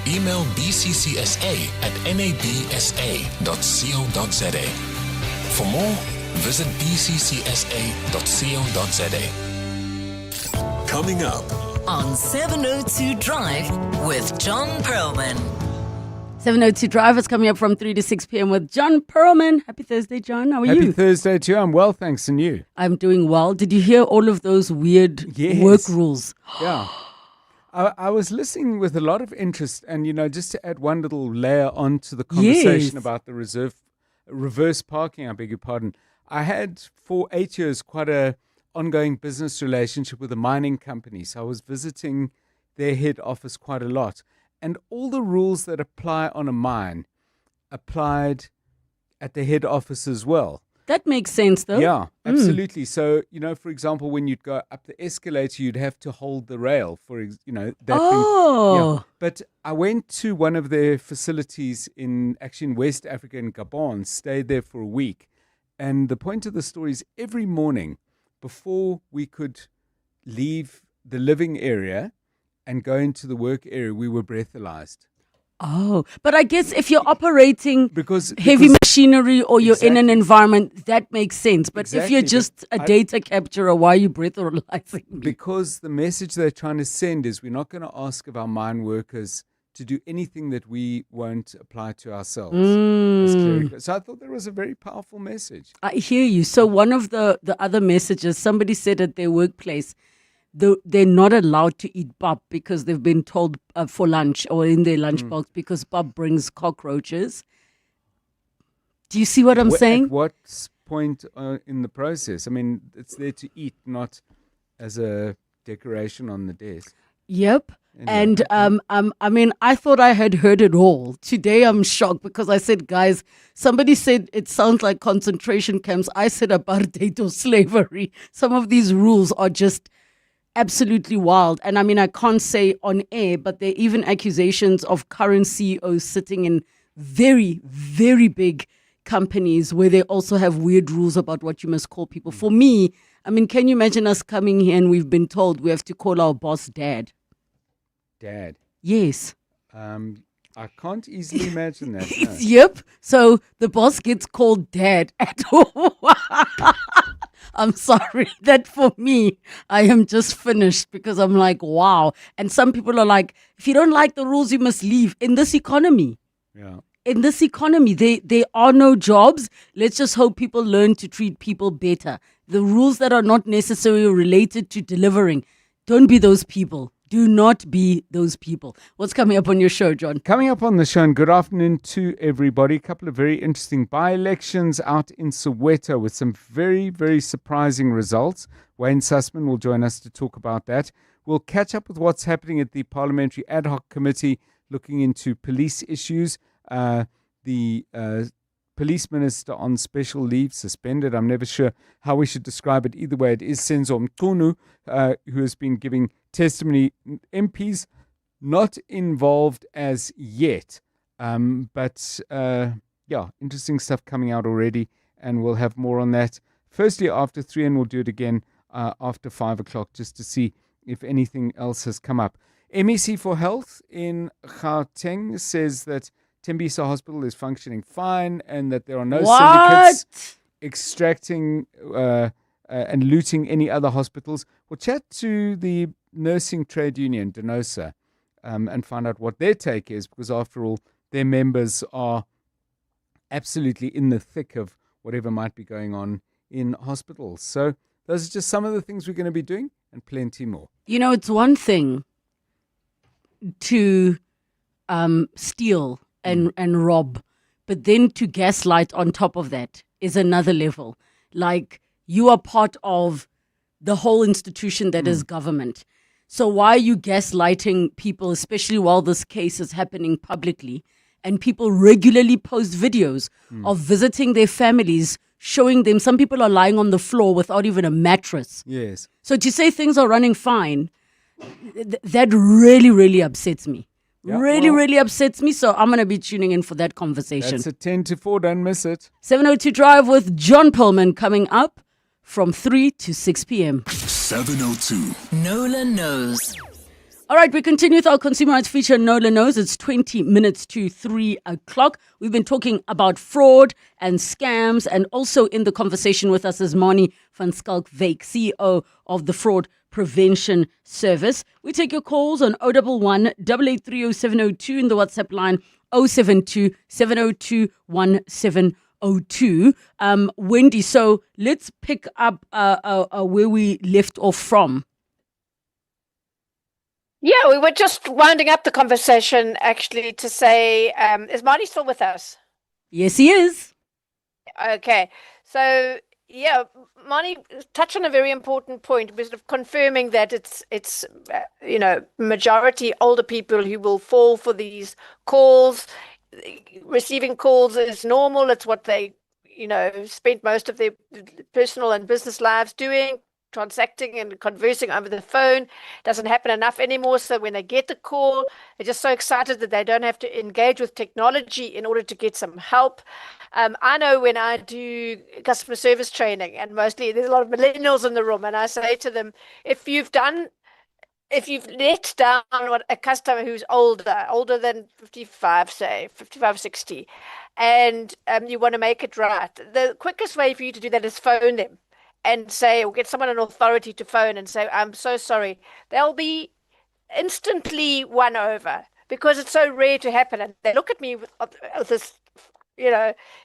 Email bccsa@nabsa.co.za. For more, visit bccsa.co.za. Coming up on 702 Drive with John Perlman. 702 Drive is coming up from 3 to 6 p.m. with John Perlman. Happy Thursday, John. How are you? Happy Thursday to you. I'm well, thanks. And you? I'm doing well. Did you hear all of those weird work rules? Yeah. I was listening with a lot of interest, and, just to add one little layer onto the conversation about the reverse parking, I beg your pardon. I had for 8 years quite a ongoing business relationship with a mining company. So I was visiting their head office quite a lot. And all the rules that apply on a mine applied at the head office as well. That makes sense, though. Yeah, absolutely. So, for example, when you'd go up the escalator, you'd have to hold the rail for, that thing. Yeah. But I went to one of their facilities in West Africa, in Gabon, stayed there for a week. And the point of the story is every morning before we could leave the living area and go into the work area, we were breathalyzed. Oh, but I guess if you're operating heavy machinery or you're in an environment, that makes sense. But if you're just a data capturer, why are you breathalyzing me? Because the message they're trying to send is we're not going to ask of our mine workers to do anything that we won't apply to ourselves. So I thought that was a very powerful message. I hear you. So one of the other messages, somebody said at their workplace, they're not allowed to eat pap because they've been told for lunch or in their lunchbox because pap brings cockroaches. Do you see what I'm saying? At what point in the process? I mean, it's there to eat, not as a decoration on the desk. Yep. Anyway. And I mean, I thought I had heard it all. Today I'm shocked because I said, guys, somebody said it sounds like concentration camps. I said apartheid or slavery. Some of these rules are just absolutely wild. And I mean, I can't say on air, but there are even accusations of current CEOs sitting in very, very big companies where they also have weird rules about what you must call people. For me, I mean, can you imagine us coming here and we've been told we have to call our boss dad? Dad. Yes. I can't easily imagine that. No. Yep. So the boss gets called dad at all. I'm sorry that for me, I am just finished because I'm like, wow. And some people are like, if you don't like the rules, you must leave. In this economy, Yeah. in this economy, there are no jobs. Let's just hope people learn to treat people better. The rules that are not necessarily related to delivering, don't be those people. Do not be those people. What's coming up on your show, John? Coming up on the show, and good afternoon to everybody. A couple of very interesting by-elections out in Soweto with some very, very surprising results. Wayne Sussman will join us to talk about that. We'll catch up with what's happening at the Parliamentary Ad Hoc Committee looking into police issues. The police minister on special leave, suspended. I'm never sure how we should describe it. Either way, it is Senzo Mchunu, who has been giving testimony. MPs not involved as yet. But interesting stuff coming out already, and we'll have more on that. Firstly, after 3, and we'll do it again after 5 o'clock just to see if anything else has come up. MEC for Health in Gauteng says that Tembisa Hospital is functioning fine and that there are no syndicates extracting and looting any other hospitals. We'll chat to the nursing trade union, Denosa, and find out what their take is, because after all, their members are absolutely in the thick of whatever might be going on in hospitals. So those are just some of the things we're going to be doing, and plenty more. You know, it's one thing to steal and rob, but then to gaslight on top of that is another level. Like, you are part of the whole institution that is government. So why are you gaslighting people, especially while this case is happening publicly, and people regularly post videos of visiting their families, showing them, some people are lying on the floor without even a mattress. Yes. So to say things are running fine, that really, really upsets me. Yeah, really upsets me. So I'm going to be tuning in for that conversation. That's at 10 to 4. Don't miss it. 702 Drive with John Pullman coming up from 3 to 6 p.m. 702. Nola knows. All right, we continue with our consumer rights feature, Nola Knows. It's 20 minutes to 3 o'clock. We've been talking about fraud and scams, and also in the conversation with us is Mani van Skalkwyk, CEO of the Fraud Prevention Service. We take your calls on 011 883 0702 in the WhatsApp line 072 702 1702. Wendy, so let's pick up where we left off from. Yeah, we were just rounding up the conversation, actually, to say, is Marty still with us? Yes, he is. Okay. So, yeah, Marty touched on a very important point, sort of confirming that it's majority older people who will fall for these calls. Receiving calls is normal. It's what they, spent most of their personal and business lives doing. Transacting and conversing over the phone doesn't happen enough anymore. So when they get the call, they're just so excited that they don't have to engage with technology in order to get some help. I know when I do customer service training, and mostly there's a lot of millennials in the room, and I say to them, if you've let down a customer who's older than 55, say 55, 60, and you want to make it right, the quickest way for you to do that is phone them. And say, or get someone in authority to phone and say, I'm so sorry. They'll be instantly won over because it's so rare to happen. And they look at me with this,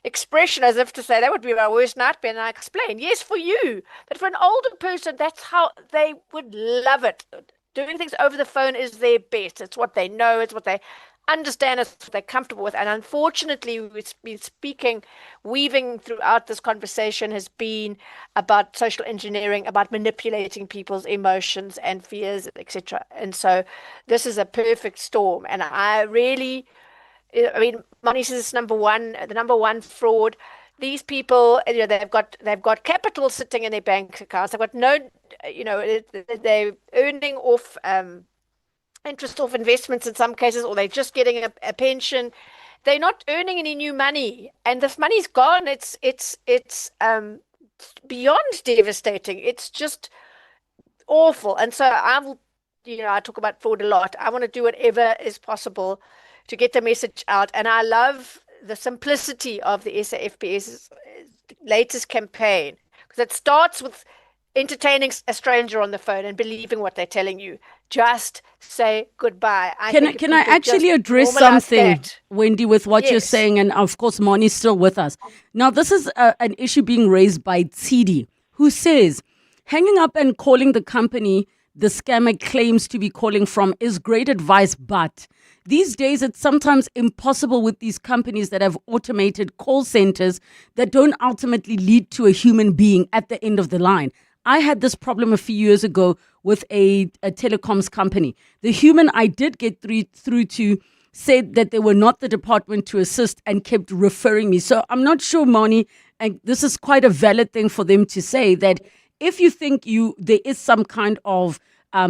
expression as if to say, that would be my worst nightmare. And I explain, yes, for you. But for an older person, that's how they would love it. Doing things over the phone is their best. It's what they know. It's what they understand, it's what they're comfortable with. And unfortunately, we've been weaving throughout this conversation has been about social engineering, about manipulating people's emotions and fears, etc. And so this is a perfect storm. And Mani says the number one fraud. These people, they've got capital sitting in their bank accounts. They've got no, they're earning off interest off investments in some cases, or they're just getting a pension. They're not earning any new money, and this money's gone. It's beyond devastating. It's just awful. And so I talk about fraud a lot. I want to do whatever is possible to get the message out. And I love the simplicity of the SAFPS's latest campaign, because it starts with entertaining a stranger on the phone and believing what they're telling you. Just say goodbye. Can I actually address something, Wendy, with what you're saying? And of course, Moni's still with us. Now, this is an issue being raised by Tidi, who says hanging up and calling the company the scammer claims to be calling from is great advice, but these days it's sometimes impossible with these companies that have automated call centers that don't ultimately lead to a human being at the end of the line. I had this problem a few years ago with a telecoms company. The human I did get through to said that they were not the department to assist and kept referring me. So I'm not sure, Moni, and this is quite a valid thing for them to say, that if you think there is some kind of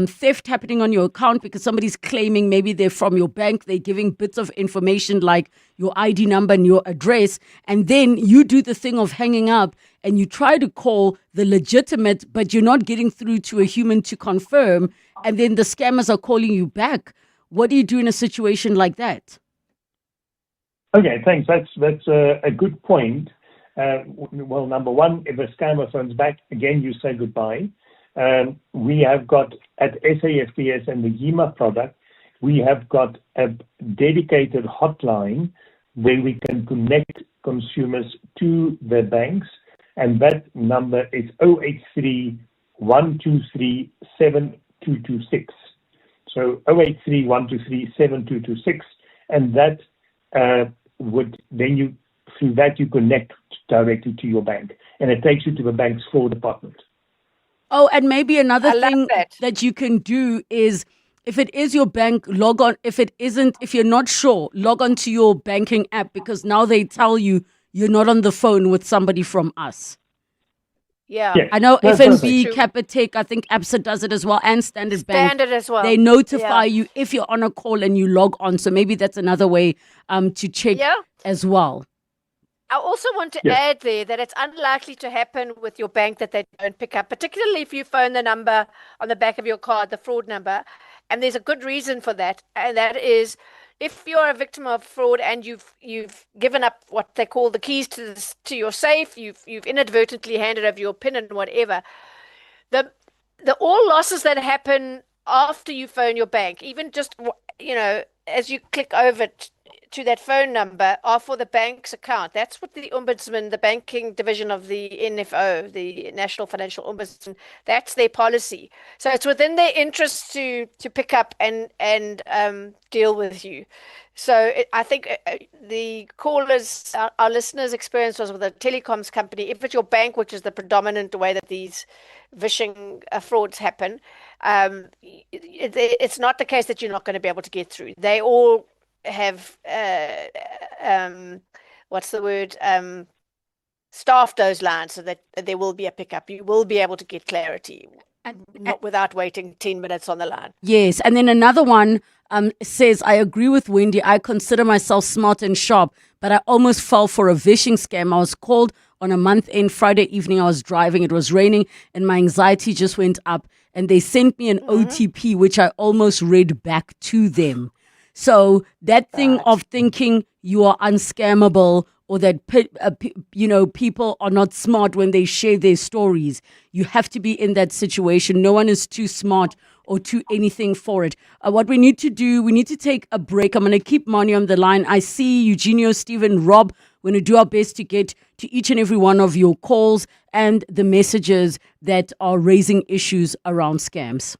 theft happening on your account because somebody's claiming maybe they're from your bank, they're giving bits of information like your ID number and your address, and then you do the thing of hanging up and you try to call the legitimate, but you're not getting through to a human to confirm, and then the scammers are calling you back. What do you do in a situation like that? Okay, thanks. That's a good point. Well, number one, if a scammer phones back, again, you say goodbye. We have got at SAFPS and the YIMA product, we have got a dedicated hotline where we can connect consumers to their banks, and that number is 083 123 7226. So 083 123 7226, and that would then through that you connect directly to your bank, and it takes you to the bank's fraud department. Oh, and maybe another thing that you can do is, if it is your bank, log on. If it isn't, if you're not sure, log on to your banking app, because now they tell you you're not on the phone with somebody from us. Yeah. I know FNB, Capitec, I think ABSA does it as well, and Standard Bank. Standard as well. They notify you if you're on a call and you log on. So maybe that's another way to check as well. I also want to add there that it's unlikely to happen with your bank that they don't pick up, particularly if you phone the number on the back of your card, the fraud number. And there's a good reason for that. And that is, if you're a victim of fraud and you've given up what they call the keys to your safe, you've inadvertently handed over your PIN and whatever, the all losses that happen after you phone your bank, even just, as you click over to that phone number, are for the bank's account. That's what the Ombudsman, the banking division of the NFO, the National Financial Ombudsman, that's their policy. So it's within their interest to pick up and deal with you. So I think the callers, our listeners' experience was with a telecoms company. If it's your bank, which is the predominant way that these phishing frauds happen, it's not the case that you're not going to be able to get through. They all have staffed those lines so that there will be a pickup. You will be able to get clarity, not without waiting 10 minutes on the line. Yes, and then another one says, I agree with Wendy. I consider myself smart and sharp, but I almost fell for a phishing scam. I was called on a month-end Friday evening. I was driving. It was raining, and my anxiety just went up. And they sent me an OTP, which I almost read back to them. So that thing of thinking you are unscammable, or that people are not smart when they share their stories, you have to be in that situation. No one is too smart or too anything for it. What we need to do, we need to take a break. I'm going to keep Moni on the line. I see Eugenio, Stephen, Rob. We're going to do our best to get to each and every one of your calls and the messages that are raising issues around scams.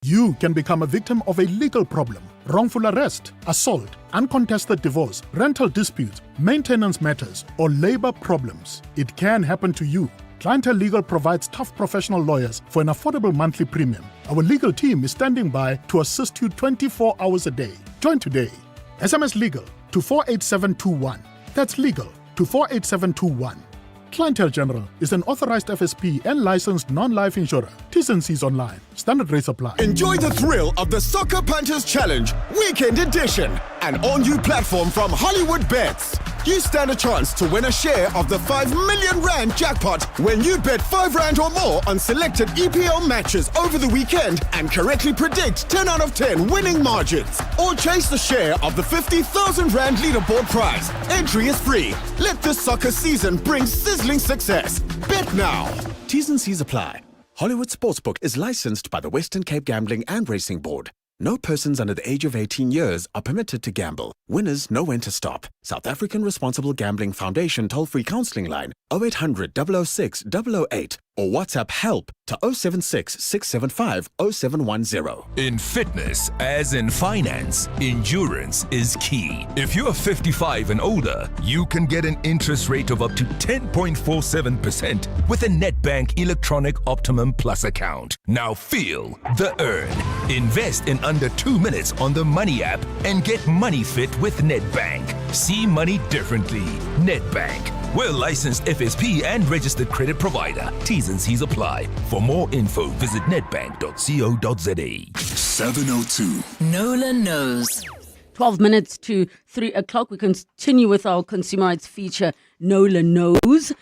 You can become a victim of a legal problem: wrongful arrest, assault, uncontested divorce, rental dispute, maintenance matters, or labor problems. It can happen to you. Clientele Legal provides tough professional lawyers for an affordable monthly premium. Our legal team is standing by to assist you 24 hours a day. Join today. SMS Legal to 48721. That's legal to 48721. Clientele General is an authorized FSP and licensed non-life insurer. T's and C's online. Standard rates apply. Enjoy the thrill of the Soccer Panthers Challenge Weekend Edition. an all-new platform from Hollywood Bets. You stand a chance to win a share of the 5 million rand jackpot when you bet 5 rand or more on selected EPL matches over the weekend and correctly predict 10 out of 10 winning margins. Or chase the share of the 50,000 rand leaderboard prize. Entry is free. Let this soccer season bring sizzling success. Bet now. T's and C's apply. Hollywood Sportsbook is licensed by the Western Cape Gambling and Racing Board. No persons under the age of 18 years are permitted to gamble. Winners know when to stop. South African Responsible Gambling Foundation toll-free counselling line 0800 006 008 or WhatsApp help to 076 675 0710. In fitness, as in finance, endurance is key. If you're 55 and older, you can get an interest rate of up to 10.47% with a Nedbank Electronic Optimum Plus account. Now feel the earn. Invest in under 2 minutes on the Money app and get money fit with Nedbank. See money differently. Nedbank. We're licensed FSP and registered credit provider. T's and C's apply. For more info, visit nedbank.co.za. 702. Nola knows. 12 minutes to 3 o'clock. We continue with our consumer rights feature, Nola Knows,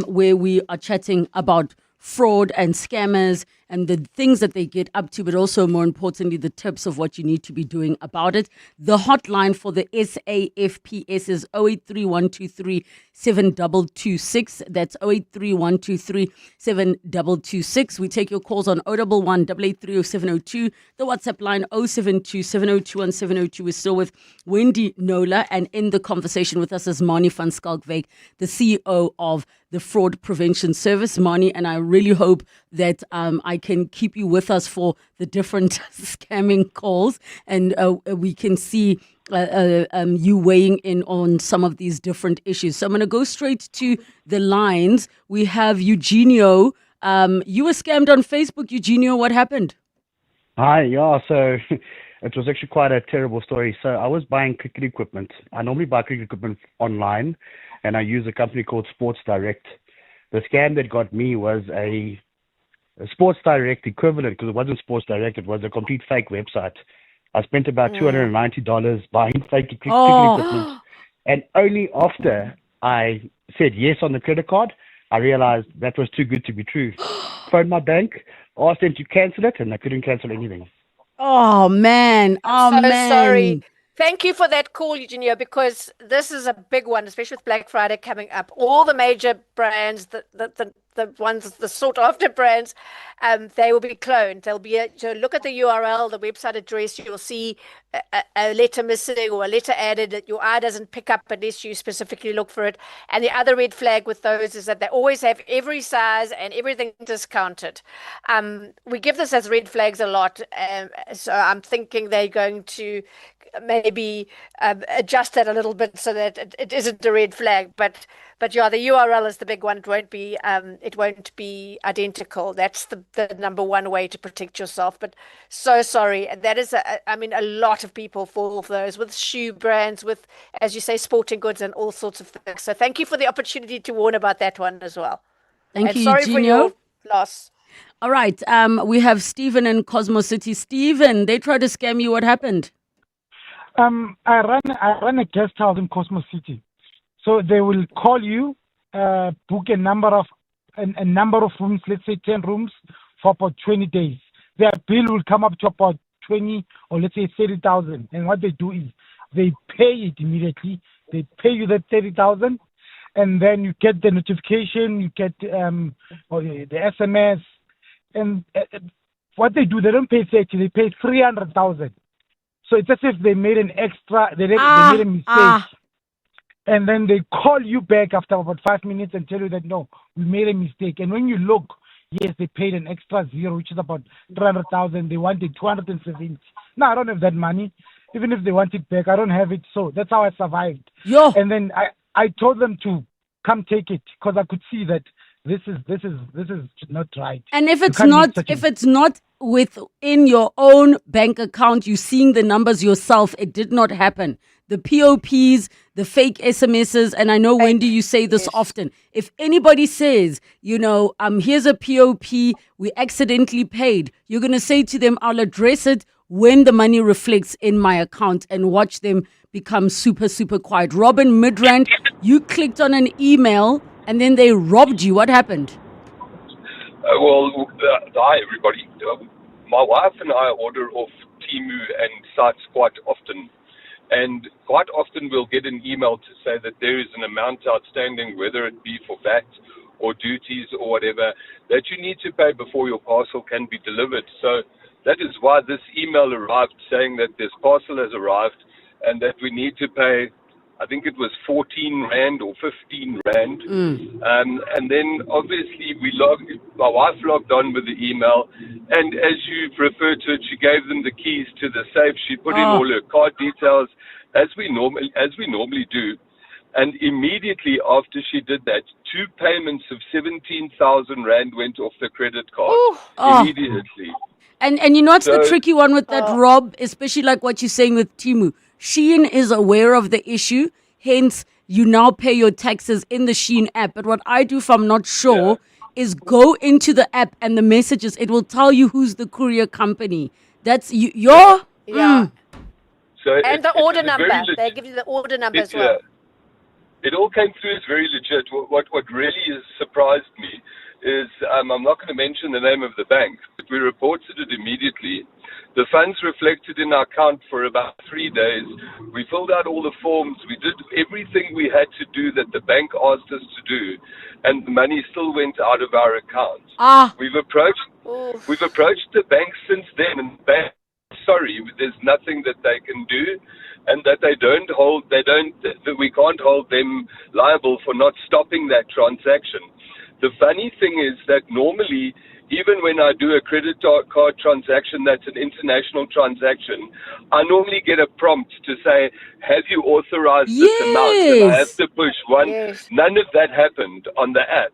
where we are chatting about fraud and scammers and the things that they get up to, but also more importantly, the tips of what you need to be doing about it. The hotline for the SAFPS is 0831237226. That's 0831237226. We take your calls on 011 8830702. The WhatsApp line 07270210702 is still with Wendy Nola, and in the conversation with us is Mani van Skalkwyk, the CEO of the Fraud Prevention Service. Mani, and I really hope that I can keep you with us for the different scamming calls, and we can see you weighing in on some of these different issues. So I'm going to go straight to the lines. We have Eugenio. You were scammed on Facebook, Eugenio. What happened? Hi, yeah, so it was actually quite a terrible story. So I was buying cricket equipment. I normally buy cricket equipment online, and I use a company called Sports Direct. The scam that got me was a Sports Direct equivalent, because it wasn't Sports Direct, it was a complete fake website. I spent about $290 buying fake cricket equipment, and only after I said yes on the credit card, I realized that was too good to be true. Phoned my bank, asked them to cancel it, and I couldn't cancel anything. Oh, man. I'm so sorry. Thank you for that call, Eugenio, because this is a big one, especially with Black Friday coming up. All the major brands, the ones, the sought-after brands, they will be cloned. There'll be so look at the URL, the website address. You'll see a letter missing or a letter added that your eye doesn't pick up unless you specifically look for it. And the other red flag with those is that they always have every size and everything discounted. We give this as red flags a lot, so I'm thinking they're going to maybe adjust that a little bit so that it isn't a red flag, but yeah, the URL is the big one. It won't be identical. That's the number one way to protect yourself. But so sorry, that is a lot of people fall for those with shoe brands, with, as you say, sporting goods and all sorts of things. So thank you for the opportunity to warn about that one as well. Thank you, sorry Eugenio. for your loss. All right, we have Stephen in Cosmo City. Stephen, they tried to scam you. What happened? I run a guest house in Cosmo City, so they will call you, book a number of rooms, let's say 10 rooms, for about 20 days. Their bill will come up to about 20 or let's say 30,000. And what they do is they pay it immediately. They pay you that 30,000, and then you get the notification, you get the SMS, and what they do, they don't pay 30, they pay 300,000. So it's as if they made an extra, they made a mistake. And then they call you back after about 5 minutes and tell you that, no, we made a mistake. And when you look, yes, they paid an extra zero, which is about 300,000. They wanted 270. No, I don't have that money. Even if they want it back, I don't have it. So that's how I survived. And then I told them to come take it, because I could see that this is not right. And if it's not within your own bank account, you're seeing the numbers yourself, it did not happen. The POPs, the fake SMSs, and I know, Wendy, you say this often. If anybody says, here's a POP, we accidentally paid, you're going to say to them, I'll address it when the money reflects in my account, and watch them become super, super quiet. Robin Midrand, you clicked on an email and then they robbed you. What happened? Hi everybody. My wife and I order off Temu and sites quite often. And quite often we'll get an email to say that there is an amount outstanding, whether it be for VAT or duties or whatever, that you need to pay before your parcel can be delivered. So that is why this email arrived saying that this parcel has arrived and that we need to pay, I think it was 14 Rand or 15 Rand. And then obviously my wife logged on with the email, and as you've referred to it, she gave them the keys to the safe. She put in all her card details as we normally do. And immediately after she did that, 2 payments of 17,000 Rand went off the credit card. Immediately. And you know what's the tricky one with that, Rob, especially like what you're saying with Temu. Shein is aware of the issue, hence you now pay your taxes in the Shein app. But what I do, if I'm not sure, is go into the app and the messages, it will tell you who's the courier company. That's your... Yeah. So And the order number. They give you the order number as well. It all came through as very legit. What really has surprised me is, I'm not going to mention the name of the bank, but we reported it immediately. The funds reflected in our account for about 3 days. We filled out all the forms. We did everything we had to do that the bank asked us to do, and the money still went out of our account. We've approached the bank since then, and the bank, sorry, there's nothing that they can do, and that we can't hold them liable for not stopping that transaction. The funny thing is that normally, even when I do a credit card transaction that's an international transaction, I normally get a prompt to say, have you authorized this amount? And I have to push one. None of that happened on the app.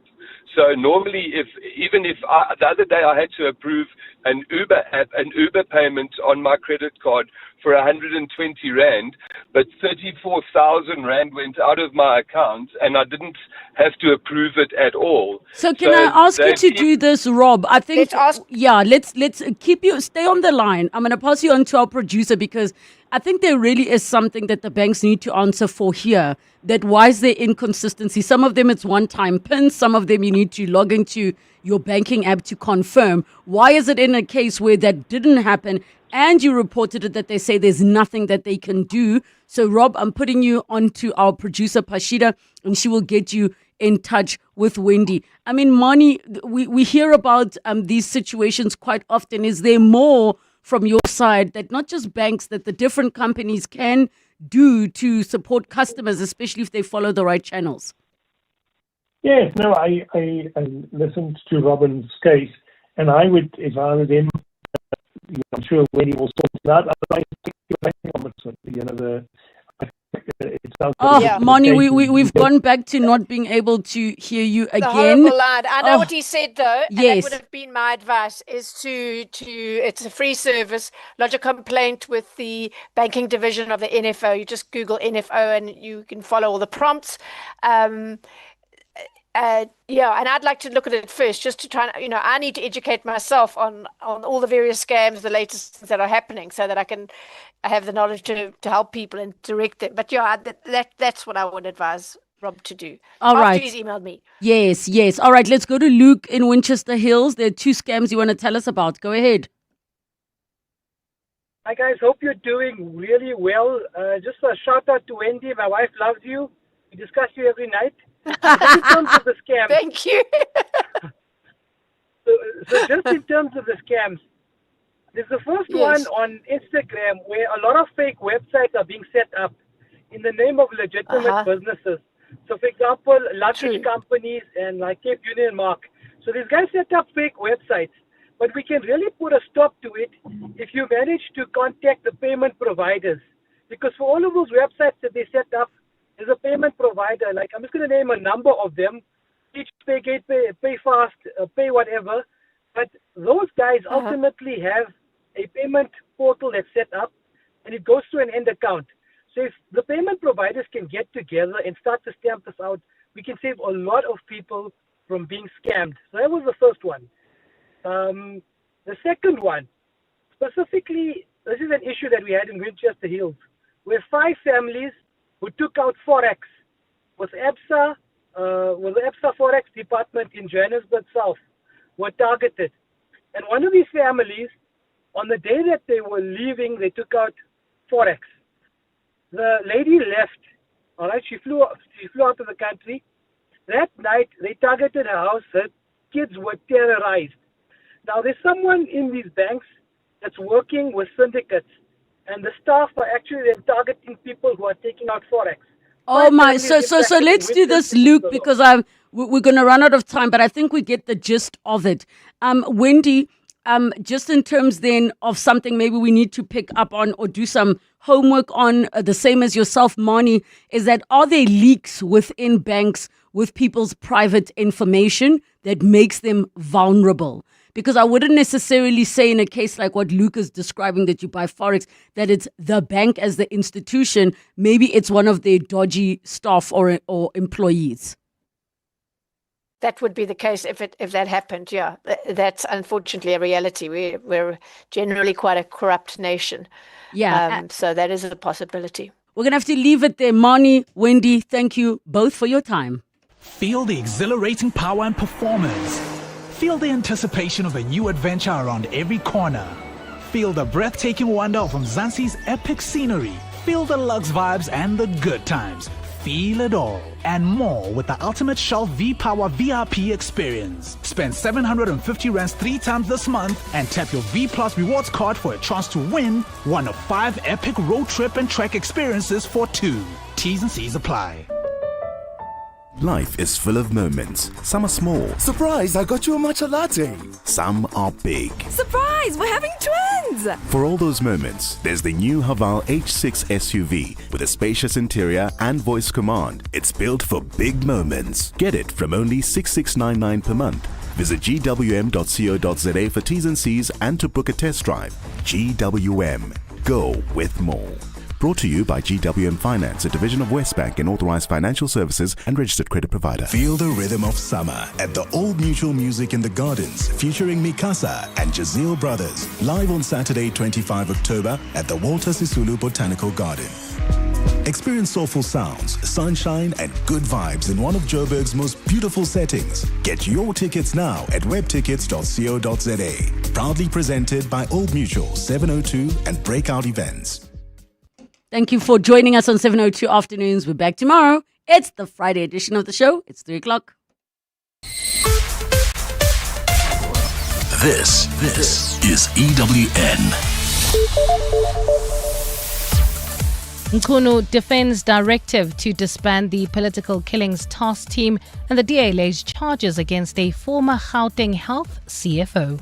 So normally, the other day I had to approve an Uber payment on my credit card for 120 Rand, but 34,000 Rand went out of my account and I didn't have to approve it at all. So can I ask you to do this, Rob? I think, let's keep you, stay on the line. I'm going to pass you on to our producer because I think there really is something that the banks need to answer for here. That why is there inconsistency? Some of them it's one-time PIN. Some of them you need to log into your banking app to confirm. Why is it in a case where that didn't happen and you reported it that they say there's nothing that they can do? So, Rob, I'm putting you on to our producer, Pashida, and she will get you in touch with Wendy. I mean, Mani, we hear about these situations quite often. Is there more from your side that not just banks, that the different companies can do to support customers, especially if they follow the right channels? Yes, no, I listened to Robin's case, and I would, if I was him, I'm sure Wendy will sort it out. Otherwise, it sounds Moni, we've gone back to not being able to hear you again. The horrible line. I know what he said though. And yes. that would have been my advice is to it's a free service, lodge a complaint with the banking division of the NFO. You just Google NFO and you can follow all the prompts. And I'd like to look at it first just to try and, I need to educate myself on all the various scams, the latest things that are happening so that I have the knowledge to help people and direct them. But that's what I would advise Rob to do. All After right. he's emailed me. Yes. All right, let's go to Luke in Winchester Hills. There are 2 scams you want to tell us about. Go ahead. Hi guys, hope you're doing really well. Just a shout out to Wendy. My wife loves you. We discuss you every night. In terms of the scams. Thank you. so just in terms of the scams, there's the first one on Instagram where a lot of fake websites are being set up in the name of legitimate businesses. So for example, luggage companies and like Cape Union Mark. So these guys set up fake websites, but we can really put a stop to it if you manage to contact the payment providers. Because for all of those websites that they set up, there's a payment provider, like I'm just going to name a number of them, each Pay Gateway, Pay Fast, Pay whatever, but those guys ultimately have a payment portal that's set up and it goes to an end account. So if the payment providers can get together and start to stamp this out, we can save a lot of people from being scammed. So that was the first one. The second one, specifically, this is an issue that we had in Winchester Hills, where 5 families who took out Forex with the ABSA Forex department in Johannesburg South were targeted. And one of these families, on the day that they were leaving, they took out Forex. The lady left. All right, she flew out of the country. That night, they targeted her house. Her kids were terrorized. Now, there's someone in these banks that's working with syndicates, and the staff are actually then targeting people who are taking out Forex. Oh my! So let's do this, Luke, because we're going to run out of time, but I think we get the gist of it. Wendy, just in terms then of something maybe we need to pick up on or do some homework on, the same as yourself, Mani, is that are there leaks within banks with people's private information that makes them vulnerable? Because I wouldn't necessarily say in a case like what Luke is describing, that you buy Forex, that it's the bank as the institution. Maybe it's one of their dodgy staff or employees. That would be the case if that happened. Yeah, that's unfortunately a reality. We're generally quite a corrupt nation. Yeah. So that is a possibility. We're going to have to leave it there. Mani, Wendy, thank you both for your time. Feel the exhilarating power and performance. Feel the anticipation of a new adventure around every corner. Feel the breathtaking wonder of Mzansi's epic scenery. Feel the luxe vibes and the good times. Feel it all and more with the Ultimate Shell V-Power VIP experience. Spend 750 rands 3 times this month and tap your V Plus rewards card for a chance to win one of 5 epic road trip and trek experiences for 2. T's and C's apply. Life is full of moments. Some are small. Surprise, I got you a matcha latte. Some are big. Surprise, we're having twins! For all those moments, there's the new Haval H6 SUV with a spacious interior and voice command. It's built for big moments. Get it from only 6,699 per month. Visit gwm.co.za for T's and C's and to book a test drive. GWM. Go with more. Brought to you by GWM Finance, a division of Westbank and authorized financial services and registered credit provider. Feel the rhythm of summer at the Old Mutual Music in the Gardens, featuring Mikasa and Jazeel Brothers, live on Saturday, 25 October at the Walter Sisulu Botanical Garden. Experience soulful sounds, sunshine, and good vibes in one of Joburg's most beautiful settings. Get your tickets now at webtickets.co.za. Proudly presented by Old Mutual, 702 and Breakout Events. Thank you for joining us on 702 Afternoons. We're back tomorrow. It's the Friday edition of the show. It's 3 o'clock. This is EWN. Mkhunu defends directive to disband the political killings task team, and the DA lays charges against a former Gauteng Health CFO.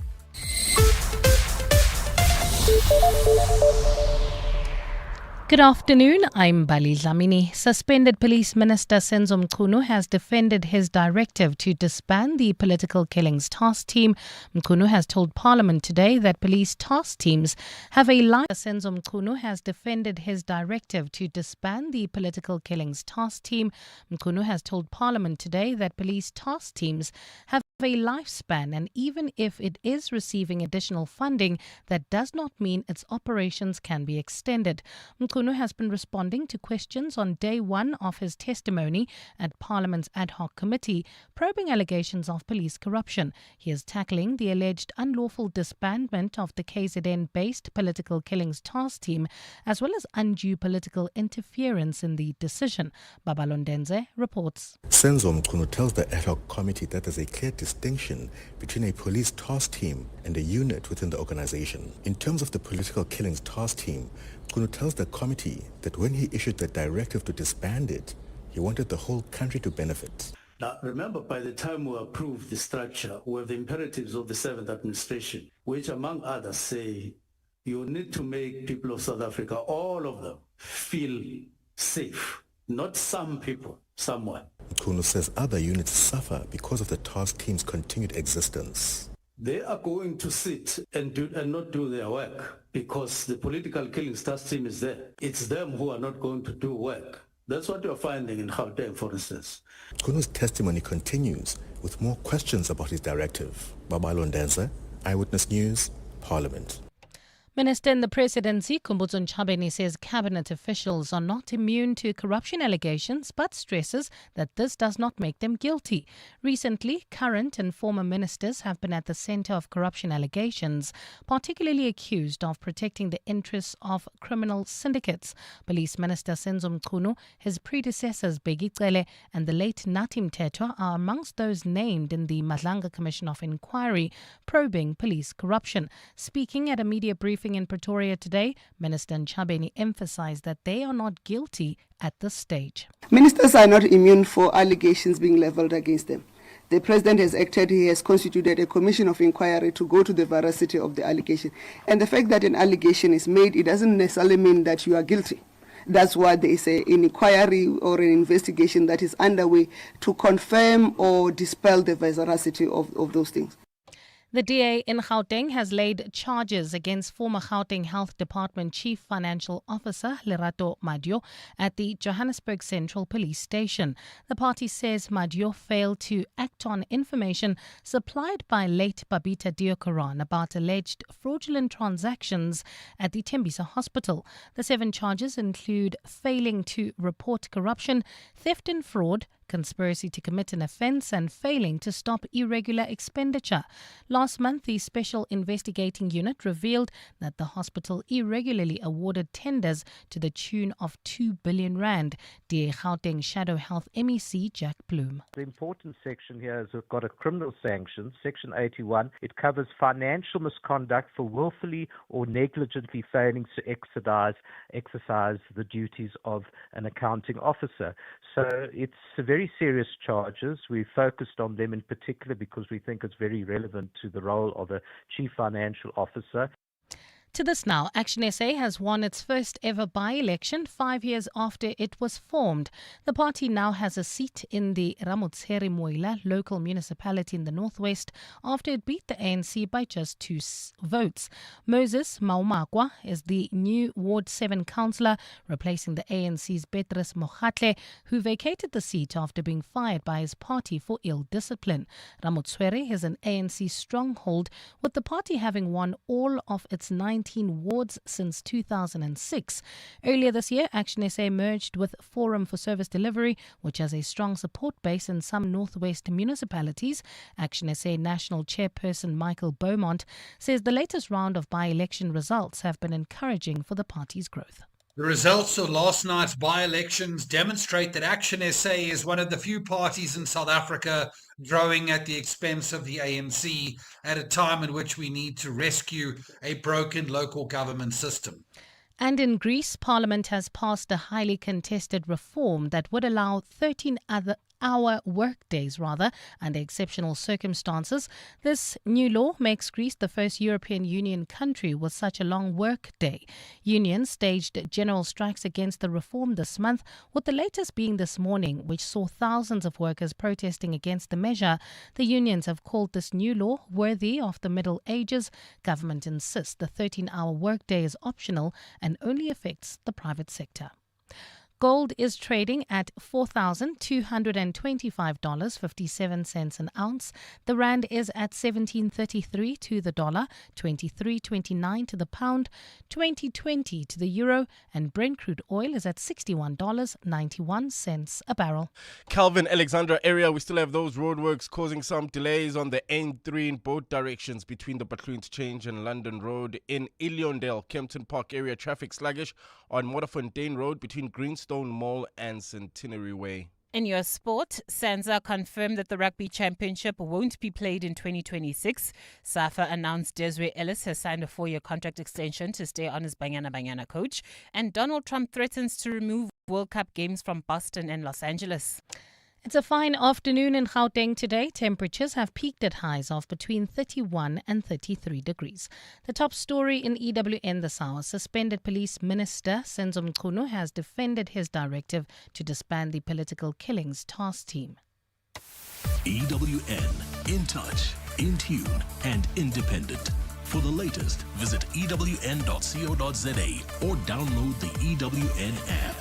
Good afternoon, I'm Bali Dlamini. Suspended Police Minister Senzo Mkhunu has defended his directive to disband the political killings task team. Mkhunu has told Parliament today that police task teams have a life. Senzo Mkhunu has defended his directive to disband the political killings task team. Mkhunu has told Parliament today that police task teams have a lifespan, and even if it is receiving additional funding, that does not mean its operations can be extended. Mkhunu has been responding to questions on day one of his testimony at Parliament's ad hoc committee probing allegations of police corruption. He is tackling the alleged unlawful disbandment of the KZN-based political killings task team, as well as undue political interference in the decision. Babalondenze reports. Senzo Mkhunu tells the ad hoc committee that there's a clear distinction between a police task team and a unit within the organization. In terms of the political killings task team, Mkhunu tells the committee that when he issued the directive to disband it, he wanted the whole country to benefit. Now, remember, by the time we approve the structure, we have the imperatives of the 7th administration, which among others say you need to make people of South Africa, all of them, feel safe. Not some people, somewhere. Mkhunu says other units suffer because of the task team's continued existence. They are going to sit and not do their work because the political killings task team is there. It's them who are not going to do work. That's what you're finding in Gauteng, for instance. Mkhunu's testimony continues with more questions about his directive. Babalondenze, Eyewitness News, Parliament. Minister in the Presidency, Khumbudzo Ntshavheni, says cabinet officials are not immune to corruption allegations, but stresses that this does not make them guilty. Recently, current and former ministers have been at the centre of corruption allegations, particularly accused of protecting the interests of criminal syndicates. Police Minister Senzo Mchunu, his predecessors Bheki Cele and the late Nathi Mthethwa are amongst those named in the Madlanga Commission of Inquiry probing police corruption. Speaking at a media briefing in Pretoria today, Minister Ntshavheni emphasized that they are not guilty at this stage. Ministers are not immune for allegations being leveled against them. The President has acted, he has constituted a commission of inquiry to go to the veracity of the allegation. And the fact that an allegation is made, it doesn't necessarily mean that you are guilty. That's why there is an inquiry or an investigation that is underway to confirm or dispel the veracity of those things. The DA in Gauteng has laid charges against former Gauteng Health Department Chief Financial Officer Lerato Madio at the Johannesburg Central Police Station. The party says Madio failed to act on information supplied by late Babita Deokaran about alleged fraudulent transactions at the Tembisa Hospital. The 7 charges include failing to report corruption, theft and fraud, conspiracy to commit an offence and failing to stop irregular expenditure. Last month, the Special Investigating Unit revealed that the hospital irregularly awarded tenders to the tune of 2 billion rand. DA Gauteng Shadow Health MEC Jack Bloom. The important section here has got a criminal sanction, Section 81. It covers financial misconduct for willfully or negligently failing to exercise the duties of an accounting officer. So it's very serious charges. We focused on them in particular because we think it's very relevant to the role of a chief financial officer. To this now, Action SA has won its first ever by-election 5 years after it was formed. The party now has a seat in the Ramotshere Moila local municipality in the northwest after it beat the ANC by just 2 votes. Moses Maumakwa is the new Ward 7 councillor, replacing the ANC's Petrus Mohatle, who vacated the seat after being fired by his party for ill discipline. Ramotshere is an ANC stronghold, with the party having won all of its 19 wards since 2006. Earlier this year, Action SA merged with Forum for Service Delivery, which has a strong support base in some northwest municipalities. Action SA National Chairperson Michael Beaumont says the latest round of by-election results have been encouraging for the party's growth. The results of last night's by-elections demonstrate that Action SA is one of the few parties in South Africa growing at the expense of the ANC at a time in which we need to rescue a broken local government system. And in Greece, Parliament has passed a highly contested reform that would allow 13-hour workdays under exceptional circumstances. This new law makes Greece the first European Union country with such a long work day. Unions staged general strikes against the reform this month, with the latest being this morning, which saw thousands of workers protesting against the measure. The unions have called this new law worthy of the Middle Ages. Government insists the 13-hour workday is optional and only affects the private sector. Gold is trading at $4,225.57 an ounce. The rand is at 17.33 to the dollar, 23.29 to the pound, 20.20 to the euro, and Brent crude oil is at $61.91 a barrel. Calvin Alexandra area, we still have those roadworks causing some delays on the N3 in both directions between the Butler Interchange and London Road. In Illiondale, Kempton Park area, traffic sluggish on Modderfontein Road between Greenstone Mall and Centenary Way. In your sport, SANZA confirmed that the Rugby Championship won't be played in 2026. SAFA announced Desiree Ellis has signed a 4-year contract extension to stay on as Banyana coach. And Donald Trump threatens to remove World Cup games from Boston and Los Angeles. It's a fine afternoon in Gauteng today. Temperatures have peaked at highs of between 31 and 33 degrees. The top story in EWN this hour. Suspended Police Minister Senzo Mchunu has defended his directive to disband the political killings task team. EWN, in touch, in tune and independent. For the latest, visit ewn.co.za or download the EWN app.